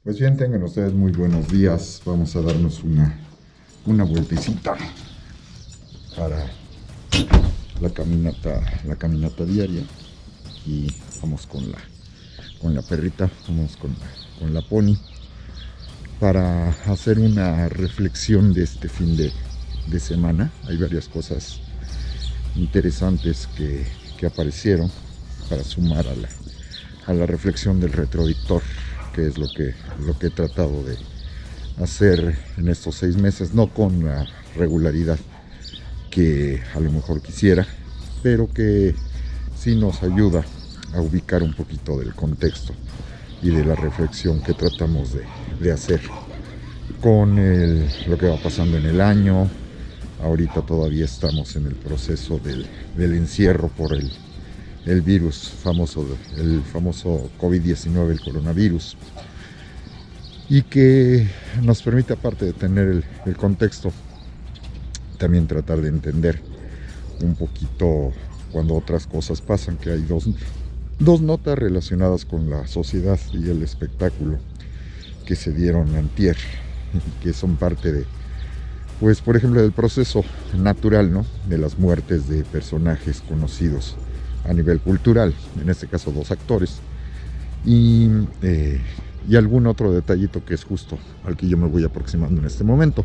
Pues bien, tengan ustedes muy buenos días. Vamos a darnos una vueltecita para la caminata diaria. Y vamos con la perrita, vamos con la pony para hacer una reflexión de este fin de semana. Hay varias cosas interesantes que aparecieron para sumar a la reflexión del retrodictor, que es lo que he tratado de hacer en estos 6 meses, no con la regularidad que a lo mejor quisiera, pero que sí nos ayuda a ubicar un poquito del contexto y de la reflexión que tratamos de hacer con lo que va pasando en el año. Ahorita todavía estamos en el proceso del encierro por el virus famoso, el famoso COVID-19, el coronavirus, y que nos permite, aparte de tener el contexto, también tratar de entender un poquito cuando otras cosas pasan, que hay dos notas relacionadas con la sociedad y el espectáculo que se dieron antier, que son parte de, pues por ejemplo, del proceso natural, ¿no?, de las muertes de personajes conocidos a nivel cultural, en este caso 2 actores, y algún otro detallito que es justo al que yo me voy aproximando en este momento.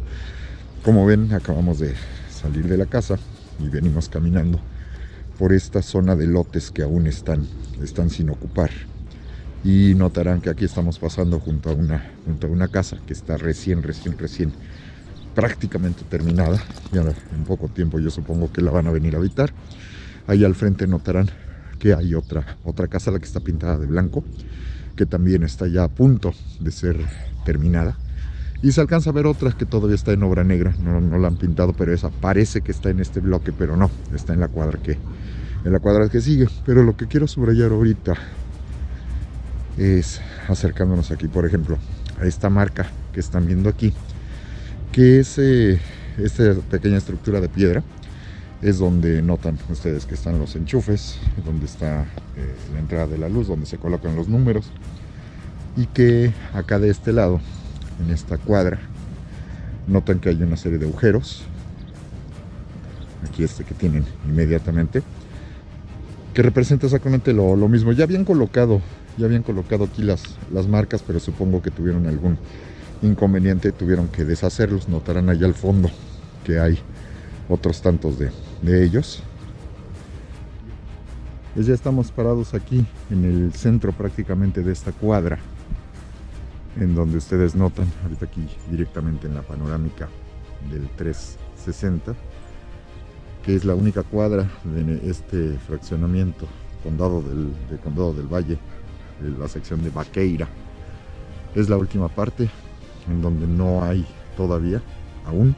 Como ven, acabamos de salir de la casa y venimos caminando por esta zona de lotes que aún están sin ocupar, y notarán que aquí estamos pasando junto a una casa que está recién prácticamente terminada. Ya en poco tiempo yo supongo que la van a venir a habitar. Ahí al frente notarán que hay otra casa, la que está pintada de blanco, que también está ya a punto de ser terminada. Y se alcanza a ver otra que todavía está en obra negra, no la han pintado, pero esa parece que está en este bloque, pero no, está en la cuadra que sigue. Pero lo que quiero subrayar ahorita es, acercándonos aquí, por ejemplo, a esta marca que están viendo aquí, que es esta pequeña estructura de piedra. Es donde notan ustedes que están los enchufes, donde está la entrada de la luz, donde se colocan los números, y que acá de este lado, en esta cuadra, notan que hay una serie de agujeros, aquí que tienen inmediatamente, que representa exactamente lo mismo. Ya habían colocado aquí las marcas, pero supongo que tuvieron algún inconveniente, tuvieron que deshacerlos. Notarán allá al fondo que hay otros tantos de ellos. Pues ya estamos parados aquí en el centro prácticamente de esta cuadra, en donde ustedes notan ahorita aquí directamente en la panorámica del 360, que es la única cuadra de este fraccionamiento Condado del Valle, de la sección de Vaqueira. Es la última parte en donde no hay todavía aún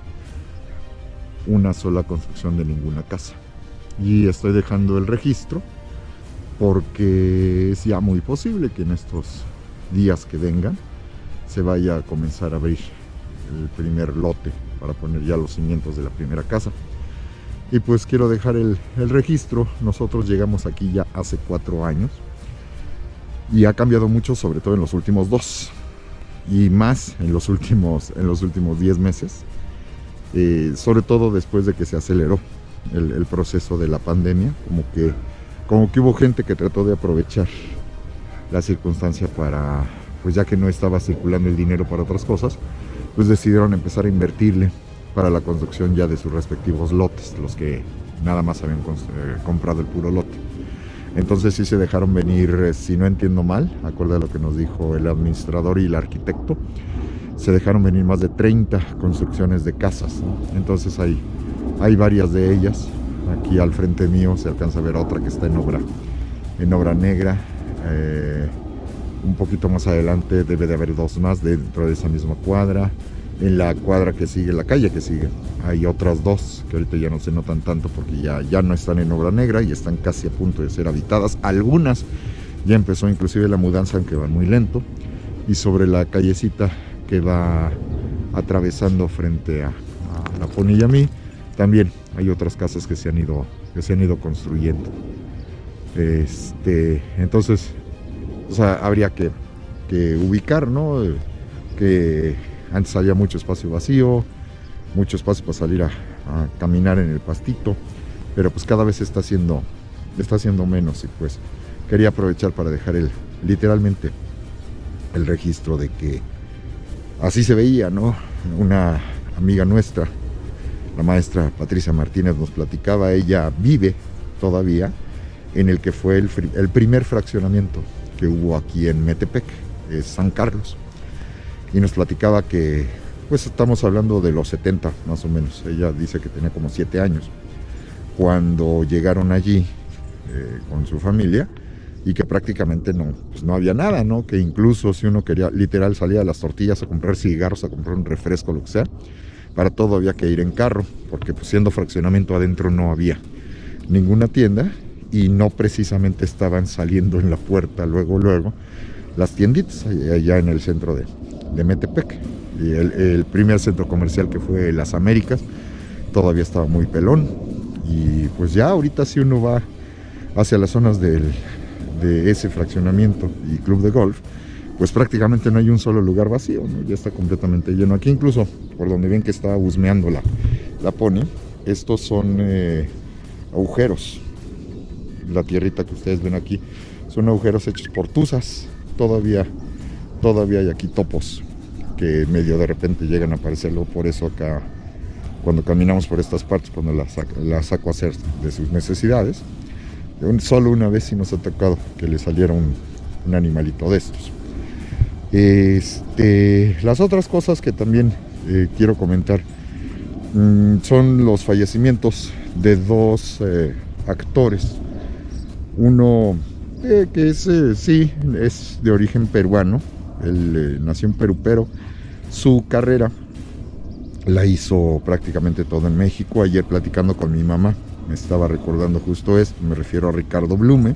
una sola construcción de ninguna casa, y estoy dejando el registro porque es ya muy posible que en estos días que vengan se vaya a comenzar a abrir el primer lote para poner ya los cimientos de la primera casa. Y pues quiero dejar el registro. Nosotros llegamos aquí ya hace 4 años y ha cambiado mucho, sobre todo en los últimos 2, y más en los últimos 10 meses. Sobre todo después de que se aceleró el proceso de la pandemia, como que hubo gente que trató de aprovechar la circunstancia para, pues ya que no estaba circulando el dinero para otras cosas, pues decidieron empezar a invertirle para la construcción ya de sus respectivos lotes, los que nada más habían comprado el puro lote. Entonces sí se dejaron venir, si no entiendo mal, acorde a lo que nos dijo el administrador y el arquitecto, se dejaron venir más de 30 construcciones de casas, ¿no? Entonces hay varias de ellas. Aquí al frente mío se alcanza a ver otra que está en obra negra. Un poquito más adelante debe de haber 2 más dentro de esa misma cuadra. En la cuadra que sigue, la calle que sigue, hay otras 2 que ahorita ya no se notan tanto porque ya no están en obra negra y están casi a punto de ser habitadas. Algunas ya empezó inclusive la mudanza, aunque van muy lento. Y sobre la callecita que va atravesando frente a la Pony y a mí, también hay otras casas que se han ido construyendo. Entonces, o sea, habría que ubicar, ¿no?, que antes había mucho espacio vacío, mucho espacio para salir a caminar en el pastito, pero pues cada vez está haciendo menos, y pues quería aprovechar para dejar literalmente el registro de que así se veía, ¿no? Una amiga nuestra, la maestra Patricia Martínez, nos platicaba, ella vive todavía en el que fue el primer fraccionamiento que hubo aquí en Metepec, San Carlos, y nos platicaba que pues estamos hablando de los 70 más o menos. Ella dice que tenía como 7 años cuando llegaron allí con su familia, y que prácticamente no había nada, ¿no? Que incluso si uno quería, literal, salía a las tortillas a comprar cigarros, a comprar un refresco, lo que sea, para todo había que ir en carro, porque pues siendo fraccionamiento adentro no había ninguna tienda, y no precisamente estaban saliendo en la puerta luego las tienditas allá en el centro de Metepec. Y el primer centro comercial, que fue Las Américas, todavía estaba muy pelón, y pues ya ahorita si uno va hacia las zonas de ese fraccionamiento y club de golf, pues prácticamente no hay un solo lugar vacío, ¿no? Ya está completamente lleno. Aquí incluso, por donde ven que está husmeando la Pony, estos son agujeros. La tierrita que ustedes ven aquí son agujeros hechos por tuzas. Todavía hay aquí topos que medio de repente llegan a aparecerlo. Por eso acá, cuando caminamos por estas partes, cuando la saco a hacer de sus necesidades, solo una vez sí nos ha tocado que le saliera un animalito de estos. Las otras cosas que también quiero comentar son los fallecimientos de 2 actores. Uno que es de origen peruano. Él nació en Perú, pero su carrera la hizo prácticamente todo en México. Ayer, platicando con mi mamá, me estaba recordando justo esto. Me refiero a Ricardo Blume,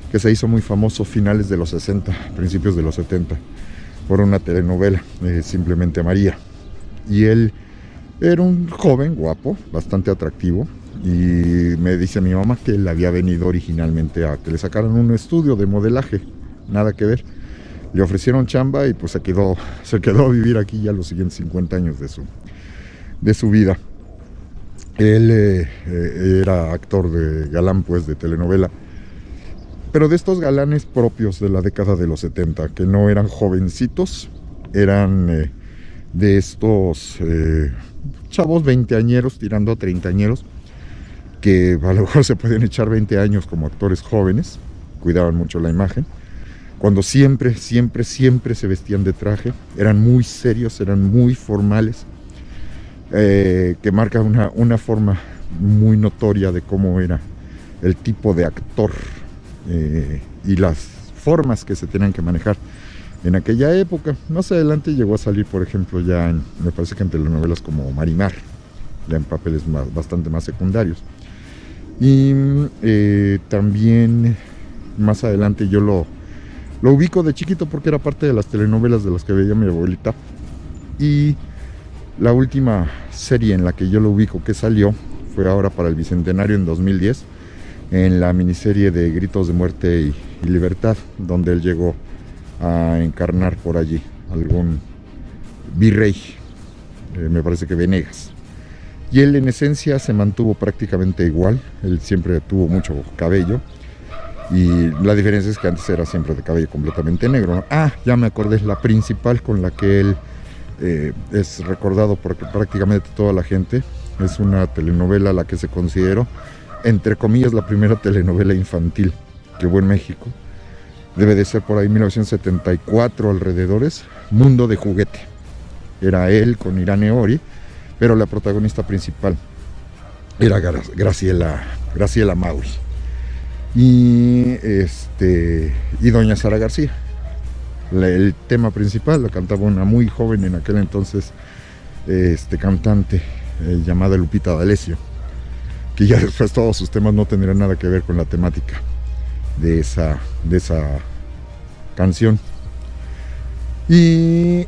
que se hizo muy famoso finales de los 60, principios de los 70, por una telenovela, Simplemente María. Y él era un joven guapo, bastante atractivo, y me dice mi mamá que él había venido originalmente a que le sacaran un estudio de modelaje, nada que ver. Le ofrecieron chamba y pues se quedó a vivir aquí ya los siguientes 50 años de su vida. Él era actor de galán, pues, de telenovela, pero de estos galanes propios de la década de los 70, que no eran jovencitos, eran de estos chavos veinteañeros tirando a treintañeros, que a lo mejor se pueden echar 20 años como actores jóvenes, cuidaban mucho la imagen, cuando siempre se vestían de traje, eran muy serios, eran muy formales, que marca una forma muy notoria de cómo era el tipo de actor y las formas que se tenían que manejar en aquella época. Más adelante llegó a salir, por ejemplo, ya me parece que en telenovelas como Marimar, ya en papeles bastante más secundarios. Y también más adelante yo lo ubico de chiquito porque era parte de las telenovelas de las que veía mi abuelita. Y la última serie en la que yo lo ubico que salió fue ahora para el Bicentenario en 2010, en la miniserie de Gritos de Muerte y Libertad, donde él llegó a encarnar por allí algún virrey, me parece que Venegas. Y él en esencia se mantuvo prácticamente igual. Él siempre tuvo mucho cabello, y la diferencia es que antes era siempre de cabello completamente negro, ¿no? Ya me acordé, la principal con la que él es recordado por prácticamente toda la gente, es una telenovela la que se consideró, entre comillas, la primera telenovela infantil que hubo en México. Debe de ser por ahí 1974 alrededores, Mundo de Juguete. Era él con Irane Ori, pero la protagonista principal era Graciela Mauri y doña Sara García. El tema principal lo cantaba una muy joven en aquel entonces cantante llamada Lupita D'Alessio, que ya después todos sus temas no tendrían nada que ver con la temática de esa canción. Y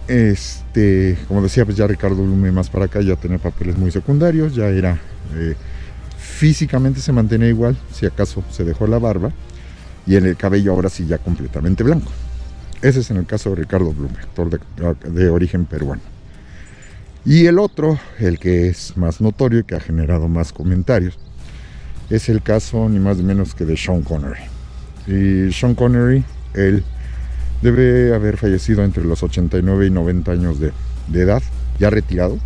como decía, pues ya Ricardo Blume más para acá ya tenía papeles muy secundarios, ya era físicamente se mantenía igual, si acaso se dejó la barba, y en el cabello ahora sí ya completamente blanco. Ese es en el caso de Ricardo Blume, actor de origen peruano. Y el otro, el que es más notorio y que ha generado más comentarios, es el caso ni más ni menos que de Sean Connery. Y Sean Connery, él debe haber fallecido entre los 89 y 90 años de edad, ya retirado.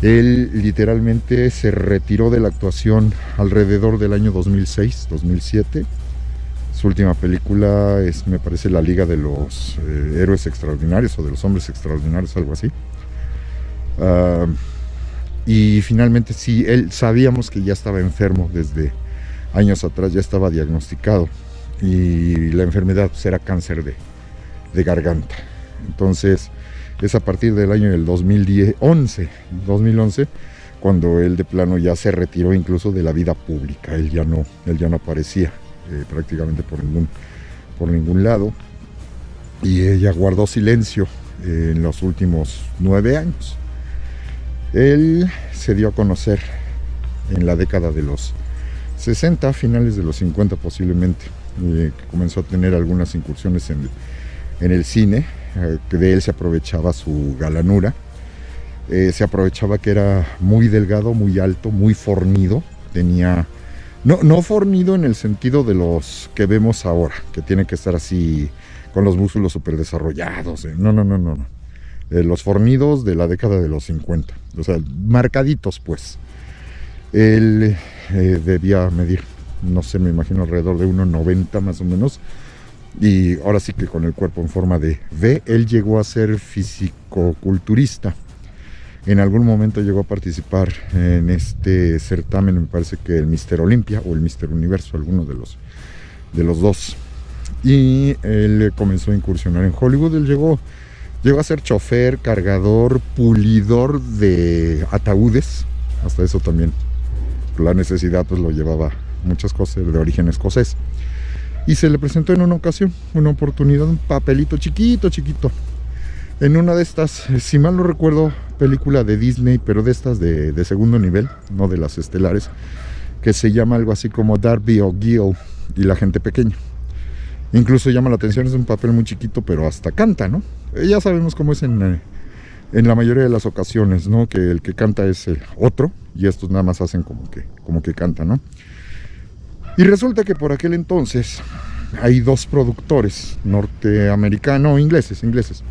Él literalmente se retiró de la actuación alrededor del año 2006, 2007. Su última película es, me parece, La Liga de los Héroes Extraordinarios o de los Hombres Extraordinarios, algo así. Y finalmente sí, él sabíamos que ya estaba enfermo desde años atrás, ya estaba diagnosticado y la enfermedad pues, era cáncer de garganta. Entonces es a partir del año del 2011 cuando él de plano ya se retiró incluso de la vida pública. Él ya no aparecía prácticamente por ningún lado, y ella guardó silencio en los últimos 9 años. Él se dio a conocer en la década de los 60, finales de los 50 posiblemente, que comenzó a tener algunas incursiones en el cine, que de él se aprovechaba su galanura, se aprovechaba que era muy delgado, muy alto, muy fornido, tenía... No fornido en el sentido de los que vemos ahora, que tiene que estar así con los músculos súper desarrollados. No. Los fornidos de la década de los 50. O sea, marcaditos pues. Él debía medir, no sé, me imagino alrededor de 1,90 más o menos. Y ahora sí que con el cuerpo en forma de V. Él llegó a ser fisicoculturista. En algún momento llegó a participar en este certamen, me parece que el Mister Olympia o el Mister Universo, alguno de los dos. Y él comenzó a incursionar en Hollywood. Él llegó a ser chofer, cargador, pulidor de ataúdes. Hasta eso también. La necesidad pues lo llevaba muchas cosas de origen escocés. Y se le presentó en una ocasión, una oportunidad, un papelito chiquito. En una de estas, si mal no recuerdo, película de Disney, pero de estas de segundo nivel, no de las estelares, que se llama algo así como Darby O'Gill y la gente pequeña. Incluso llama la atención, es un papel muy chiquito, pero hasta canta, ¿no? Ya sabemos cómo es en la mayoría de las ocasiones, ¿no? Que el que canta es el otro, y estos nada más hacen como que cantan, ¿no? Y resulta que por aquel entonces hay dos productores ingleses,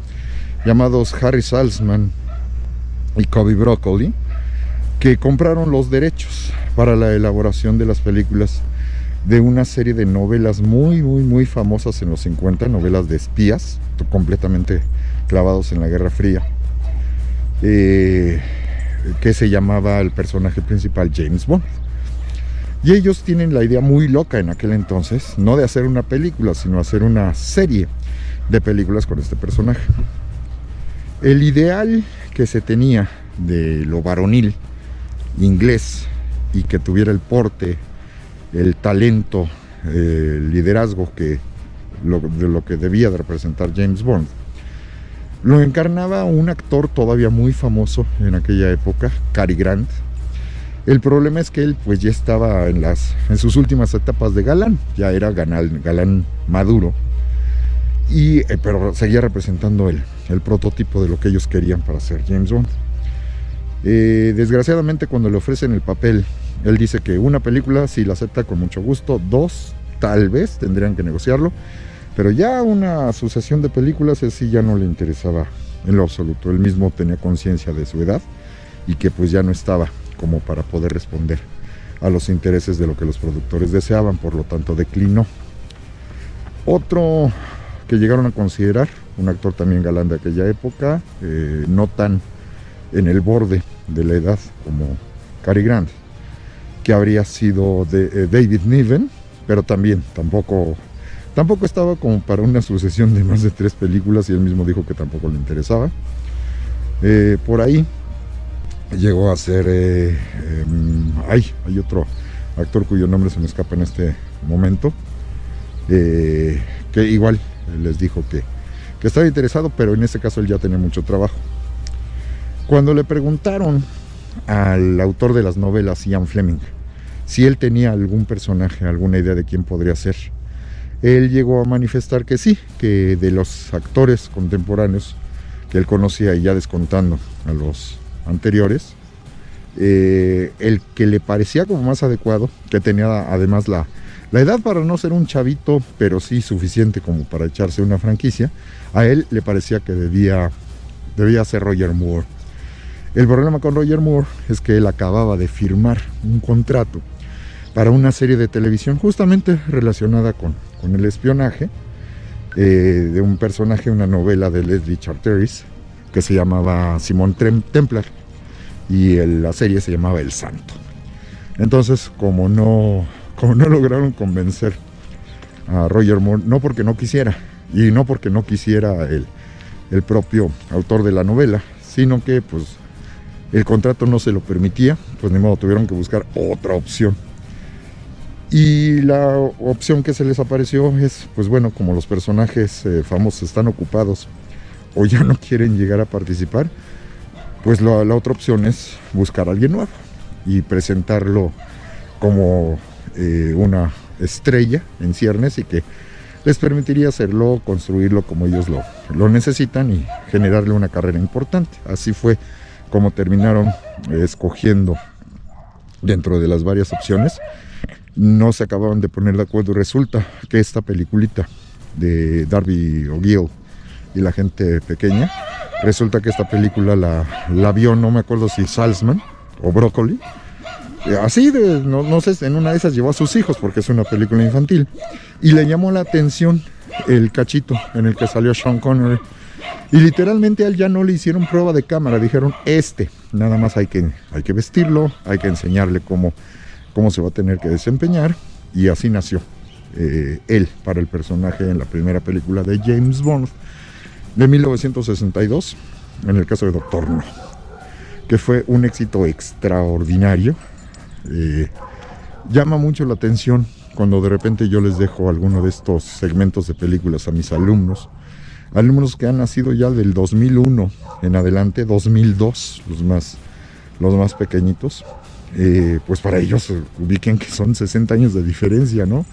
llamados Harry Saltzman y Cubby Broccoli, que compraron los derechos para la elaboración de las películas de una serie de novelas muy famosas en los 50, novelas de espías, completamente clavados en la Guerra Fría, que se llamaba el personaje principal James Bond. Y ellos tienen la idea muy loca en aquel entonces, no de hacer una película, sino hacer una serie de películas con este personaje. El ideal que se tenía de lo varonil inglés y que tuviera el porte, el talento, el liderazgo de lo que debía de representar James Bond, lo encarnaba un actor todavía muy famoso en aquella época, Cary Grant. El problema es que él pues ya estaba en sus últimas etapas de galán, ya era galán maduro, pero seguía representando el prototipo de lo que ellos querían para ser James Bond. Desgraciadamente, cuando le ofrecen el papel, él dice que una película sí la acepta con mucho gusto, 2 tal vez tendrían que negociarlo, pero ya una sucesión de películas sí ya no le interesaba en lo absoluto. Él mismo tenía conciencia de su edad y que pues ya no estaba como para poder responder a los intereses de lo que los productores deseaban, por lo tanto declinó. Otro que llegaron a considerar, un actor también galán de aquella época, no tan en el borde de la edad como Cary Grant, que habría sido David Niven, pero tampoco estaba como para una sucesión de más de 3 películas, y él mismo dijo que tampoco le interesaba. Por ahí llegó a ser hay otro actor cuyo nombre se me escapa en este momento, que igual les dijo que estaba interesado, pero en ese caso él ya tenía mucho trabajo. Cuando le preguntaron al autor de las novelas, Ian Fleming, si él tenía algún personaje, alguna idea de quién podría ser, él llegó a manifestar que sí, que de los actores contemporáneos que él conocía, y ya descontando a los anteriores, el que le parecía como más adecuado, que tenía además la edad para no ser un chavito, pero sí suficiente como para echarse una franquicia, a él le parecía que debía ser Roger Moore. El problema con Roger Moore es que él acababa de firmar un contrato para una serie de televisión justamente relacionada con el espionaje, de un personaje, una novela de Leslie Charteris que se llamaba Simon Templar, y la serie se llamaba El Santo. Entonces, como no lograron convencer a Roger Moore, no porque no quisiera, y no porque no quisiera el propio autor de la novela, sino que pues el contrato no se lo permitía, pues ni modo, tuvieron que buscar otra opción. Y la opción que se les apareció es, pues bueno, como los personajes famosos están ocupados o ya no quieren llegar a participar, pues la otra opción es buscar a alguien nuevo y presentarlo como una estrella en ciernes, y que les permitiría hacerlo, construirlo como ellos lo necesitan y generarle una carrera importante. Así fue como terminaron escogiendo dentro de las varias opciones. No se acababan de poner de acuerdo y resulta que esta peliculita de Darby O'Gill y la gente pequeña, resulta que esta película la vio, no me acuerdo si Salzman o Broccoli, así no sé, en una de esas llevó a sus hijos porque es una película infantil, y le llamó la atención el cachito en el que salió Sean Connery, y literalmente a él ya no le hicieron prueba de cámara, dijeron nada más hay que vestirlo, hay que enseñarle cómo se va a tener que desempeñar, y así nació él para el personaje en la primera película de James Bond de 1962, en el caso de Doctor No, que fue un éxito extraordinario. Llama mucho la atención cuando de repente yo les dejo alguno de estos segmentos de películas a mis alumnos que han nacido ya del 2001 en adelante, 2002, los más pequeñitos. Pues para ellos ubiquen que son 60 años de diferencia, ¿no?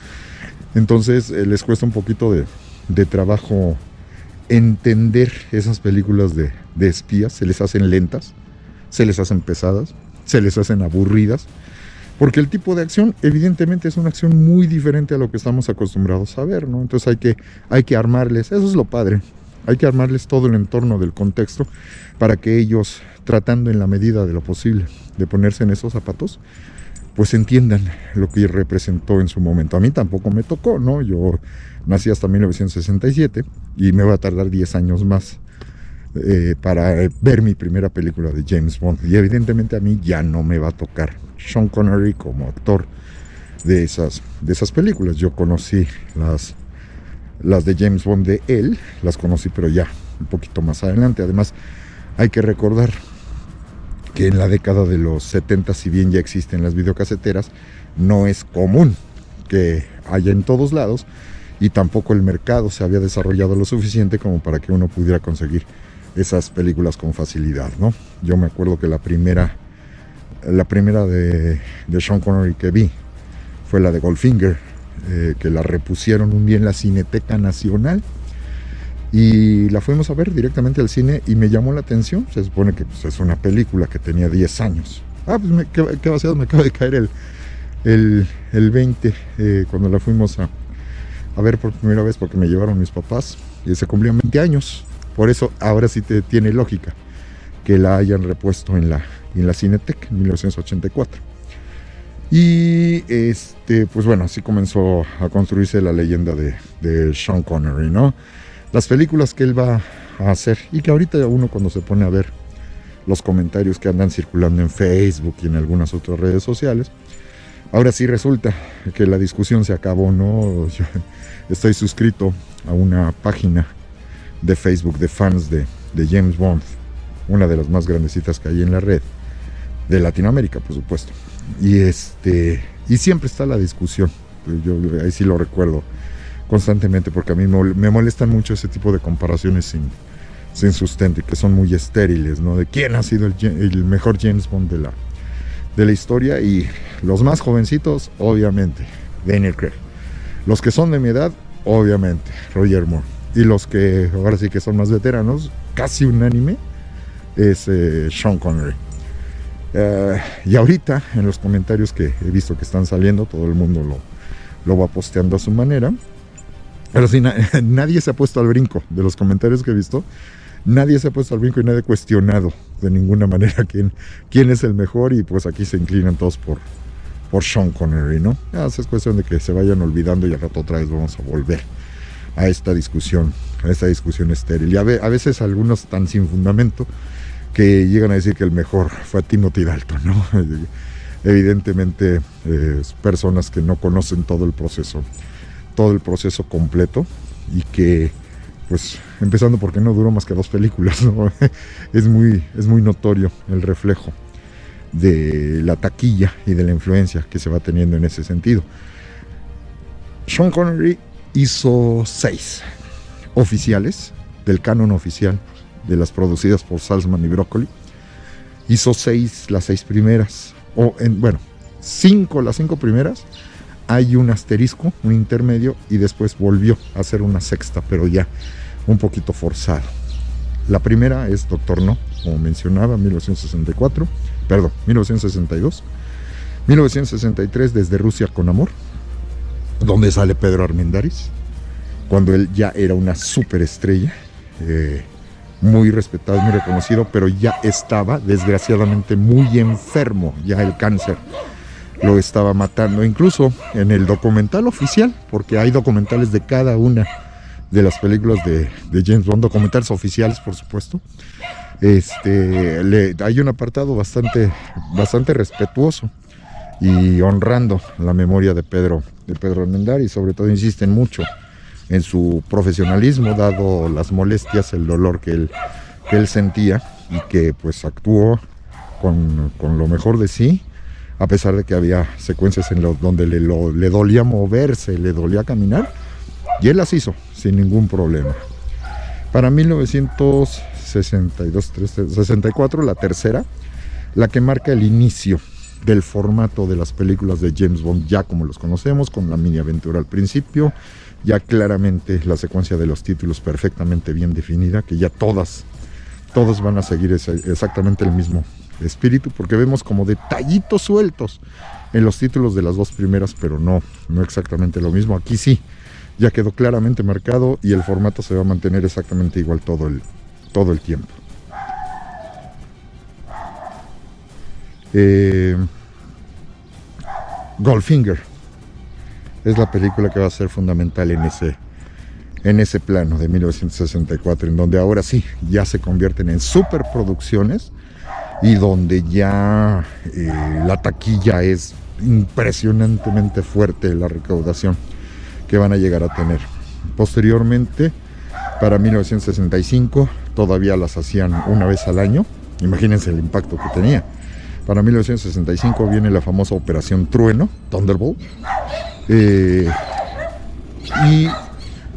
Entonces les cuesta un poquito de trabajo entender esas películas de espías. Se les hacen lentas, se les hacen pesadas, se les hacen aburridas, porque el tipo de acción evidentemente es una acción muy diferente a lo que estamos acostumbrados a ver, ¿no? Entonces hay que armarles, eso es lo padre, hay que armarles todo el entorno del contexto para que ellos, tratando en la medida de lo posible de ponerse en esos zapatos, pues entiendan lo que representó en su momento. A mí tampoco me tocó, ¿no? Yo nací hasta 1967 y me va a tardar 10 años más para ver mi primera película de James Bond, y evidentemente a mí ya no me va a tocar Sean Connery como actor de esas películas. Yo conocí las de James Bond de él, las conocí pero ya un poquito más adelante. Además hay que recordar que en la década de los 70, si bien ya existen las videocaseteras, no es común que haya en todos lados, y tampoco el mercado se había desarrollado lo suficiente como para que uno pudiera conseguir esas películas con facilidad, ¿no? Yo me acuerdo que la primera de Sean Connery que vi fue la de Goldfinger, que la repusieron un día en la Cineteca Nacional, y la fuimos a ver directamente al cine y me llamó la atención. Se supone que pues, es una película que tenía 10 años. Pues qué vaciado, me acaba de caer el 20 cuando la fuimos a ver por primera vez, porque me llevaron mis papás y se cumplían 20 años. Por eso ahora sí tiene lógica que la hayan repuesto en la Cineteca en 1984. Y pues bueno, así comenzó a construirse la leyenda de Sean Connery, ¿no? Las películas que él va a hacer, y que ahorita uno cuando se pone a ver los comentarios que andan circulando en Facebook y en algunas otras redes sociales, ahora sí resulta que la discusión se acabó, ¿no? Yo estoy suscrito a una página de Facebook de fans de James Bond, una de las más grandecitas que hay en la red, de Latinoamérica, por supuesto. Y siempre está la discusión. Yo ahí sí lo recuerdo constantemente, porque a mí me molestan mucho ese tipo de comparaciones sin sustento, y que son muy estériles, ¿no? De quién ha sido el mejor James Bond de la historia. Y los más jovencitos, obviamente, Daniel Craig. Los que son de mi edad, obviamente, Roger Moore. Y los que ahora sí que son más veteranos, casi unánime, es Sean Connery. Y ahorita, en los comentarios que he visto que están saliendo, todo el mundo lo va posteando a su manera. Pero sí, nadie se ha puesto al brinco de los comentarios que he visto. Nadie se ha puesto al brinco y nadie ha cuestionado de ninguna manera quién es el mejor. Y pues aquí se inclinan todos por Sean Connery, ¿no? Es cuestión de que se vayan olvidando y al rato otra vez vamos a volver a esta discusión estéril. Y a veces algunos tan sin fundamento que llegan a decir que el mejor fue a Timothy Dalton, ¿no? Evidentemente personas que no conocen todo el proceso completo, y que pues empezando porque no duró más que 2 películas, ¿no? es muy notorio el reflejo de la taquilla y de la influencia que se va teniendo en ese sentido. Sean Connery hizo 6 oficiales del canon oficial de las producidas por Saltzman y Broccoli. Hizo las 6 primeras, las 5 primeras. Hay un asterisco, un intermedio, y después volvió a hacer una 6ª, pero ya un poquito forzado. La primera es Doctor No, como mencionaba, 1962, 1963, Desde Rusia con Amor, donde sale Pedro Armendáriz, cuando él ya era una superestrella, muy respetado, muy reconocido, pero ya estaba desgraciadamente muy enfermo, ya el cáncer lo estaba matando. Incluso en el documental oficial, porque hay documentales de cada una de las películas de James Bond, documentales oficiales por supuesto, hay un apartado bastante respetuoso y honrando la memoria de Pedro Armendáriz, y sobre todo insisten mucho en su profesionalismo, dado las molestias, el dolor que él sentía, y que pues actuó con lo mejor de sí, a pesar de que había secuencias donde le dolía moverse, le dolía caminar, y él las hizo sin ningún problema. Para 1964, la tercera, la que marca el inicio del formato de las películas de James Bond, ya como los conocemos, con la mini aventura al principio, ya claramente la secuencia de los títulos perfectamente bien definida, que ya todas van a seguir exactamente el mismo espíritu, porque vemos como detallitos sueltos en los títulos de las 2 primeras, pero no exactamente lo mismo. Aquí sí, ya quedó claramente marcado y el formato se va a mantener exactamente igual todo el tiempo. Goldfinger es la película que va a ser fundamental en ese plano de 1964, en donde ahora sí ya se convierten en superproducciones y donde ya la taquilla es impresionantemente fuerte, la recaudación que van a llegar a tener. Posteriormente, para 1965, todavía las hacían una vez al año. Imagínense el impacto que tenía. Para 1965 viene la famosa Operación Trueno, Thunderbolt. Y ahí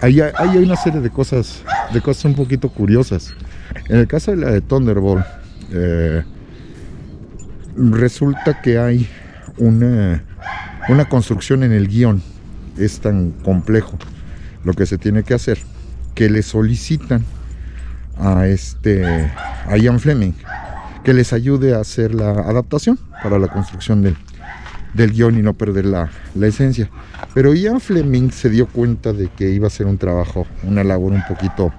hay una serie de cosas un poquito curiosas. En el caso de la de Thunderbolt, resulta que hay una construcción en el guión. Es tan complejo lo que se tiene que hacer, que le solicitan a Ian Fleming que les ayude a hacer la adaptación para la construcción del guión y no perder la esencia. Pero Ian Fleming se dio cuenta de que iba a ser una labor un poquito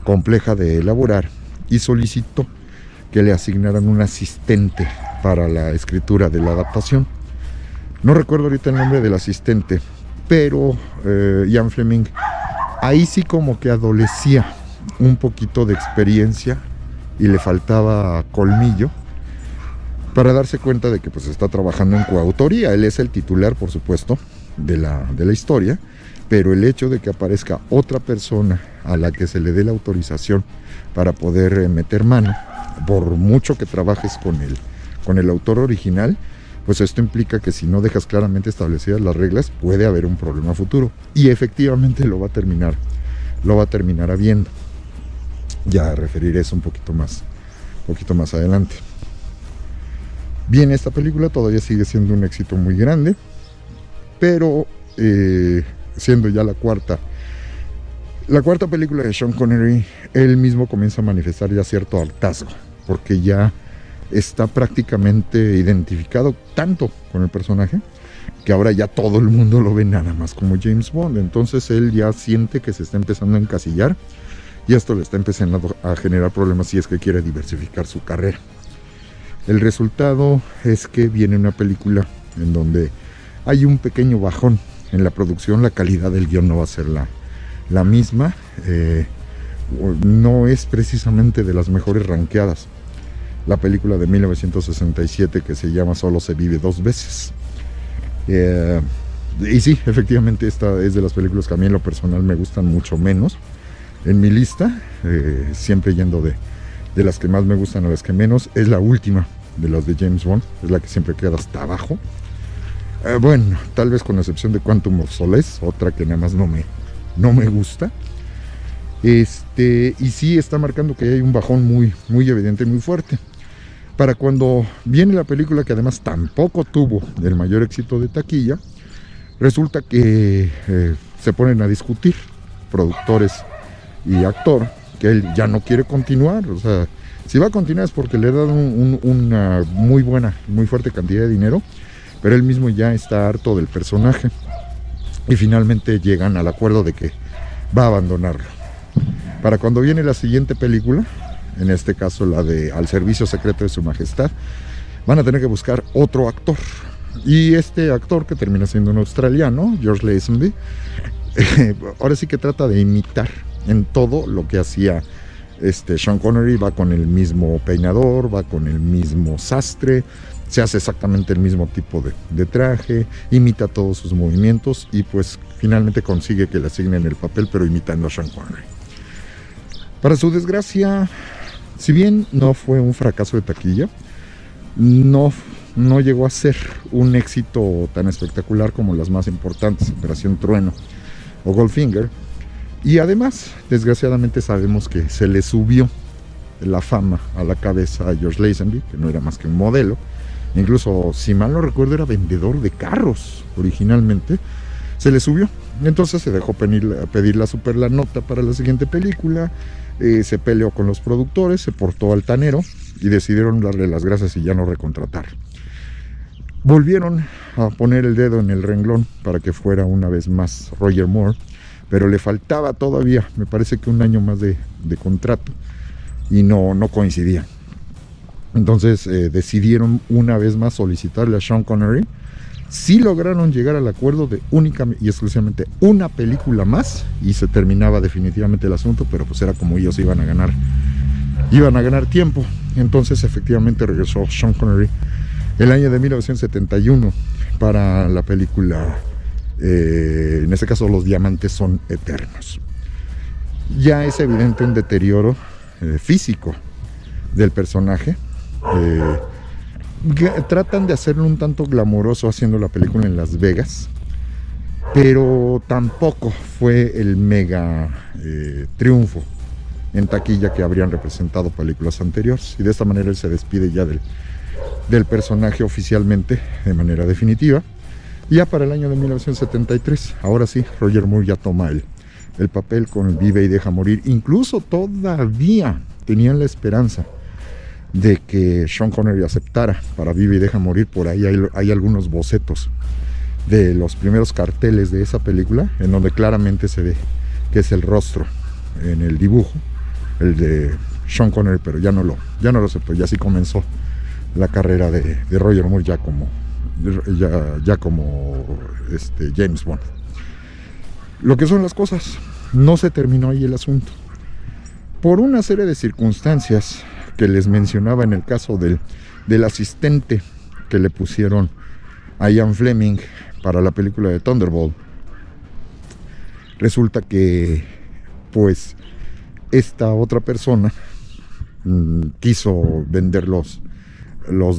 compleja de elaborar, y solicitó que le asignaran un asistente para la escritura de la adaptación. No recuerdo ahorita el nombre del asistente, pero Ian Fleming ahí sí como que adolecía un poquito de experiencia y le faltaba colmillo para darse cuenta de que pues está trabajando en coautoría. Él es el titular, por supuesto, de la historia, pero el hecho de que aparezca otra persona a la que se le dé la autorización para poder meter mano, por mucho que trabajes con el autor original, pues esto implica que si no dejas claramente establecidas las reglas, puede haber un problema futuro, y efectivamente lo va a terminar habiendo. Ya referiré eso un poquito más adelante. Bien, esta película todavía sigue siendo un éxito muy grande, pero siendo ya la cuarta La cuarta película de Sean Connery, él mismo comienza a manifestar ya cierto hartazgo, porque ya está prácticamente identificado tanto con el personaje que ahora ya todo el mundo lo ve nada más como James Bond. Entonces él ya siente que se está empezando a encasillar y esto le está empezando a generar problemas si es que quiere diversificar su carrera. El resultado es que viene una película en donde hay un pequeño bajón en la producción, la calidad del guión no va a ser la misma, no es precisamente de las mejores rankeadas. La película de 1967 que se llama Solo se vive dos veces. Y sí, efectivamente esta es de las películas que a mí en lo personal me gustan mucho menos en mi lista, siempre yendo de las que más me gustan a las que menos. Es la última de las de James Bond, es la que siempre queda hasta abajo. Bueno, tal vez con excepción de Quantum of Solace, otra que nada más no me gusta. Y sí está marcando que hay un bajón muy, muy evidente, muy fuerte. Para cuando viene la película, que además tampoco tuvo el mayor éxito de taquilla, resulta que se ponen a discutir productores y actor que él ya no quiere continuar. O sea, si va a continuar es porque le dan una muy buena, muy fuerte cantidad de dinero, pero él mismo ya está harto del personaje y finalmente llegan al acuerdo de que va a abandonarlo. Para cuando viene la siguiente película, en este caso la de Al Servicio Secreto de Su Majestad, van a tener que buscar otro actor. Y este actor, que termina siendo un australiano, George Lazenby, ahora sí que trata de imitar en todo lo que hacía Sean Connery. Va con el mismo peinador, va con el mismo sastre, se hace exactamente el mismo tipo de traje, imita todos sus movimientos y pues finalmente consigue que le asignen el papel, pero imitando a Sean Connery. Para su desgracia, si bien no fue un fracaso de taquilla, no llegó a ser un éxito tan espectacular como las más importantes, Operación Trueno o Goldfinger. Y además, desgraciadamente sabemos que se le subió la fama a la cabeza a George Lazenby, que no era más que un modelo. Incluso, si mal no recuerdo, era vendedor de carros originalmente. Se le subió. Entonces se dejó pedir la nota para la siguiente película. Se peleó con los productores, se portó altanero y decidieron darle las gracias y ya no recontratar. Volvieron a poner el dedo en el renglón para que fuera una vez más Roger Moore, pero le faltaba todavía, me parece que un año más de contrato y no coincidía. Entonces decidieron una vez más solicitarle a Sean Connery. Sí lograron llegar al acuerdo de única y exclusivamente una película más y se terminaba definitivamente el asunto, pero pues era como ellos iban a ganar tiempo. Entonces efectivamente regresó Sean Connery el año de 1971 para la película, en este caso Los Diamantes Son Eternos. Ya es evidente un deterioro físico del personaje. Tratan de hacerlo un tanto glamoroso haciendo la película en Las Vegas, pero tampoco fue el mega triunfo en taquilla que habrían representado películas anteriores, y de esta manera él se despide ya del personaje oficialmente de manera definitiva. Ya para el año de 1973, ahora sí, Roger Moore ya toma el papel con Vive y Deja Morir. Incluso todavía tenían la esperanza de que Sean Connery aceptara para Vive y Deja Morir. Por ahí hay algunos bocetos de los primeros carteles de esa película, en donde claramente se ve que es el rostro en el dibujo, el de Sean Connery, pero ya no lo aceptó. Ya sí comenzó la carrera de Roger Moore ya como James Bond. Lo que son las cosas, no se terminó ahí el asunto. Por una serie de circunstancias que les mencionaba en el caso del asistente que le pusieron a Ian Fleming para la película de Thunderball, resulta que pues esta otra persona quiso vender los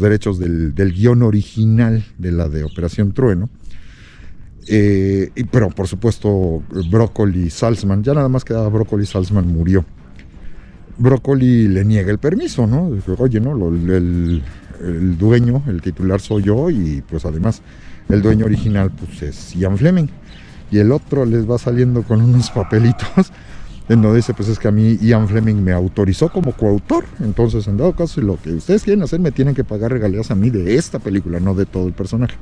derechos del guión original de la de Operación Trueno, pero por supuesto Broccoli Saltzman, ya nada más quedaba Broccoli Saltzman, murió. Broccoli le niega el permiso, ¿no? Oye, no, el dueño, el titular soy yo, y pues además el dueño original pues es Ian Fleming. Y el otro les va saliendo con unos papelitos en donde dice, pues es que a mí Ian Fleming me autorizó como coautor, entonces en dado caso, si lo que ustedes quieren hacer, me tienen que pagar regalías a mí de esta película, no de todo el personaje,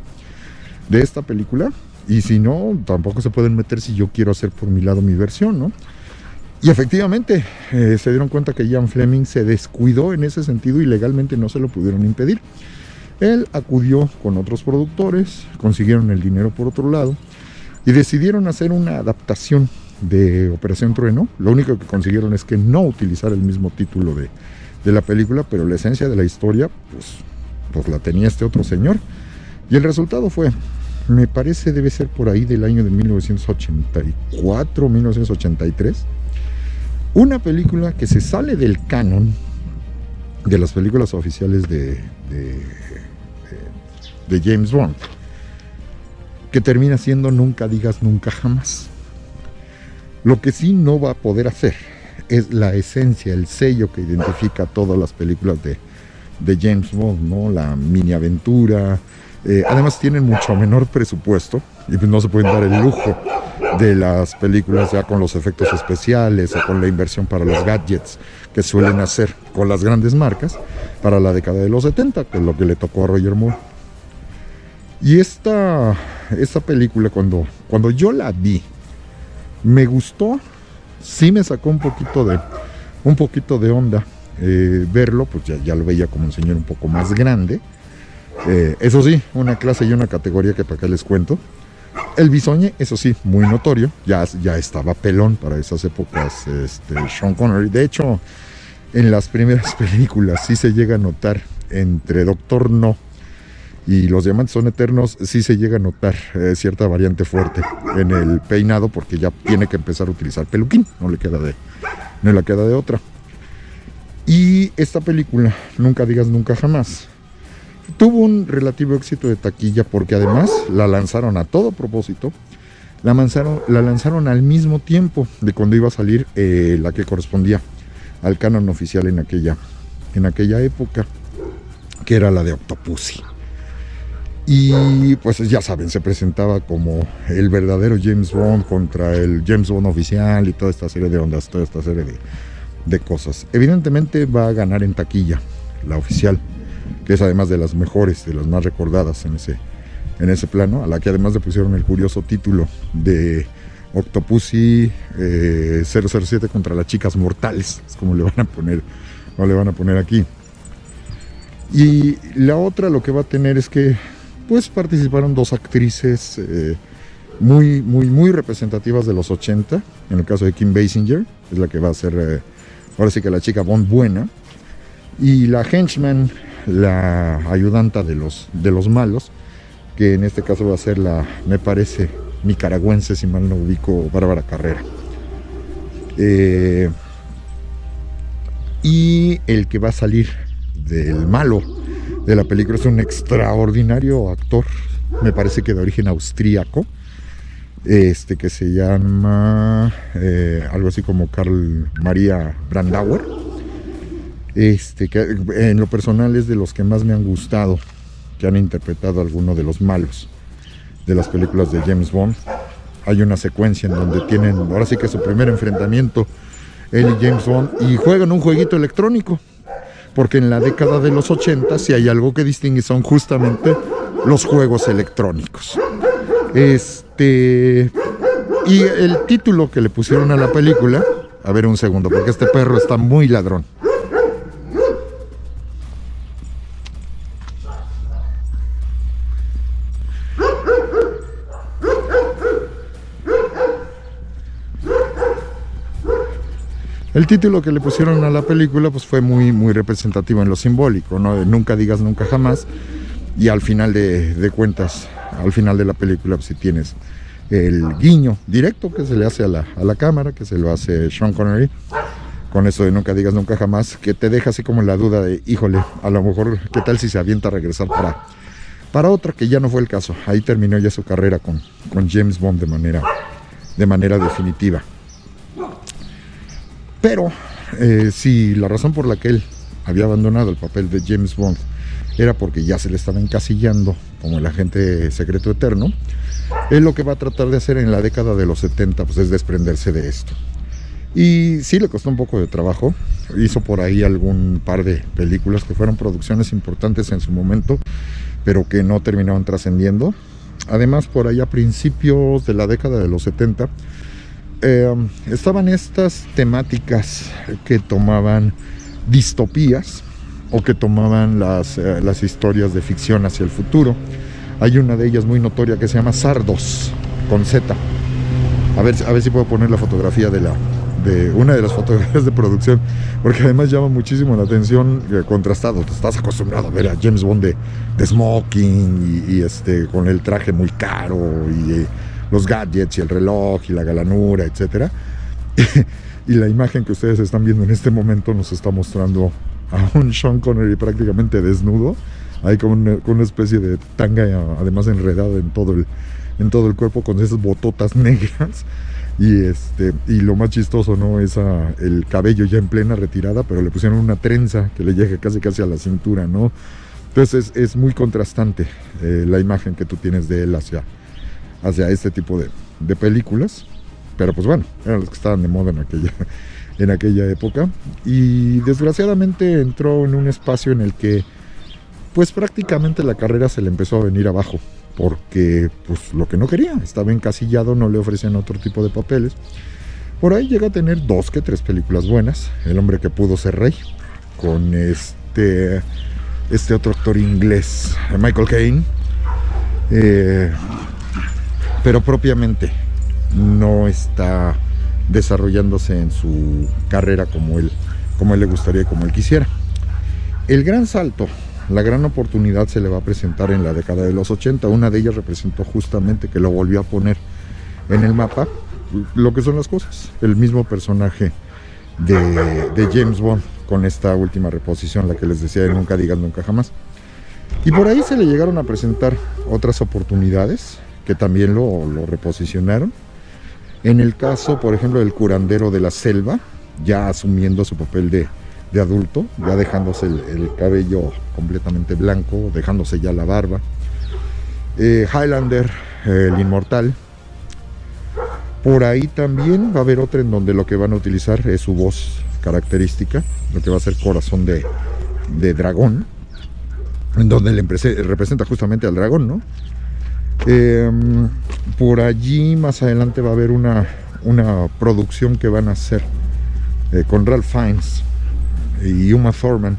de esta película, y si no, tampoco se pueden meter si yo quiero hacer por mi lado mi versión, ¿no? Y efectivamente, se dieron cuenta que Ian Fleming se descuidó en ese sentido y legalmente no se lo pudieron impedir. Él acudió con otros productores, consiguieron el dinero por otro lado y decidieron hacer una adaptación de Operación Trueno. Lo único que consiguieron es que no utilizar el mismo título de la película, pero la esencia de la historia pues la tenía este otro señor. Y el resultado fue, me parece debe ser por ahí del año de 1984, 1983, una película que se sale del canon de las películas oficiales de James Bond, que termina siendo Nunca digas nunca jamás. Lo que sí no va a poder hacer es la esencia, el sello que identifica todas las películas de James Bond, ¿no? La mini aventura. Además tienen mucho menor presupuesto y pues no se pueden dar el lujo de las películas ya con los efectos especiales o con la inversión para los gadgets que suelen hacer con las grandes marcas para la década de los 70, que es lo que le tocó a Roger Moore. Y esta película, cuando yo la vi, me gustó, sí me sacó un poquito de onda verlo, pues ya lo veía como un señor un poco más grande. Eso sí, una clase y una categoría que para qué les cuento. El bisoñe, eso sí, muy notorio, ya estaba pelón para esas épocas, Sean Connery. De hecho, en las primeras películas sí se llega a notar, entre Doctor No y Los Diamantes Son Eternos, sí se llega a notar cierta variante fuerte en el peinado, porque ya tiene que empezar a utilizar peluquín, no le queda de otra. Y esta película, Nunca digas nunca jamás, tuvo un relativo éxito de taquilla porque además la lanzaron a todo propósito. La lanzaron al mismo tiempo de cuando iba a salir la que correspondía al canon oficial en aquella época, que era la de Octopussy. Y pues ya saben, se presentaba como el verdadero James Bond contra el James Bond oficial y toda esta serie de ondas, toda esta serie de cosas. Evidentemente va a ganar en taquilla la oficial, que es además de las mejores, de las más recordadas en ese plano, a la que además le pusieron el curioso título de Octopussy 007 contra las chicas mortales, es como le van a poner aquí. Y la otra lo que va a tener es que pues participaron dos actrices muy, muy, muy representativas de los 80, en el caso de Kim Basinger, es la que va a ser ahora sí que la chica Bond buena, y la henchman, la ayudanta de los malos, que en este caso va a ser me parece, nicaragüense, si mal no ubico, Bárbara Carrera. Y el que va a salir del malo de la película es un extraordinario actor, me parece que de origen austríaco, que se llama algo así como Karl Maria Brandauer. Que en lo personal es de los que más me han gustado, que han interpretado a alguno de los malos de las películas de James Bond. Hay una secuencia en donde tienen, ahora sí que su primer enfrentamiento, él y James Bond, y juegan un jueguito electrónico, porque en la década de los 80 si hay algo que distingue son justamente los juegos electrónicos. Y el título que le pusieron a la película, a ver un segundo, porque este perro está muy ladrón. El título que le pusieron a la película pues fue muy, muy representativo en lo simbólico, ¿no? De Nunca digas nunca jamás. Y al final de cuentas, al final de la película, pues si tienes el guiño directo que se le hace a la cámara, que se lo hace Sean Connery, con eso de Nunca digas nunca jamás, que te deja así como la duda de, híjole, a lo mejor, ¿qué tal si se avienta a regresar para otra? Que ya no fue el caso. Ahí terminó ya su carrera con James Bond de manera definitiva. Pero si la razón por la que él había abandonado el papel de James Bond era porque ya se le estaba encasillando como el agente secreto eterno, él lo que va a tratar de hacer en la década de los 70 pues es desprenderse de esto. Y sí le costó un poco de trabajo. Hizo por ahí algún par de películas que fueron producciones importantes en su momento, pero que no terminaron trascendiendo. Además, por ahí a principios de la década de los 70, estaban estas temáticas que tomaban distopías o que tomaban las historias de ficción hacia el futuro. Hay una de ellas muy notoria que se llama Sardos, con Z. A ver si puedo poner la fotografía de una de las fotografías de producción, porque además llama muchísimo la atención, contrastado. Te estás acostumbrado a ver a James Bond de smoking y con el traje muy caro y los gadgets y el reloj y la galanura, etcétera. Y la imagen que ustedes están viendo en este momento nos está mostrando a un Sean Connery prácticamente desnudo, ahí con una especie de tanga, además enredada en todo el cuerpo, con esas bototas negras. Y lo más chistoso, ¿no? Es el cabello ya en plena retirada, pero le pusieron una trenza que le llega casi a la cintura, ¿no? Entonces es muy contrastante la imagen que tú tienes de él hacia este tipo de películas. Pero pues bueno, eran los que estaban de moda en aquella época. Y desgraciadamente entró en un espacio en el que pues prácticamente la carrera se le empezó a venir abajo, porque pues lo que no quería, estaba encasillado, no le ofrecían otro tipo de papeles. Por ahí llega a tener 2 que 3 películas buenas. El hombre que pudo ser rey, con este otro actor inglés, Michael Caine, pero propiamente no está desarrollándose en su carrera como él le gustaría y como él quisiera. El gran salto, la gran oportunidad se le va a presentar en la década de los 80. Una de ellas representó justamente que lo volvió a poner en el mapa lo que son las cosas. El mismo personaje de James Bond, con esta última reposición, la que les decía de Nunca digas nunca jamás. Y por ahí se le llegaron a presentar otras oportunidades que también lo reposicionaron. En el caso, por ejemplo, del curandero de la selva, ya asumiendo su papel de adulto, ya dejándose el cabello completamente blanco, dejándose ya la barba. Highlander, el inmortal. Por ahí también va a haber otra en donde lo que van a utilizar es su voz característica, lo que va a ser Corazón de Dragón, en donde le representa justamente al dragón, ¿no? Por allí más adelante va a haber una producción que van a hacer con Ralph Fiennes y Uma Thurman,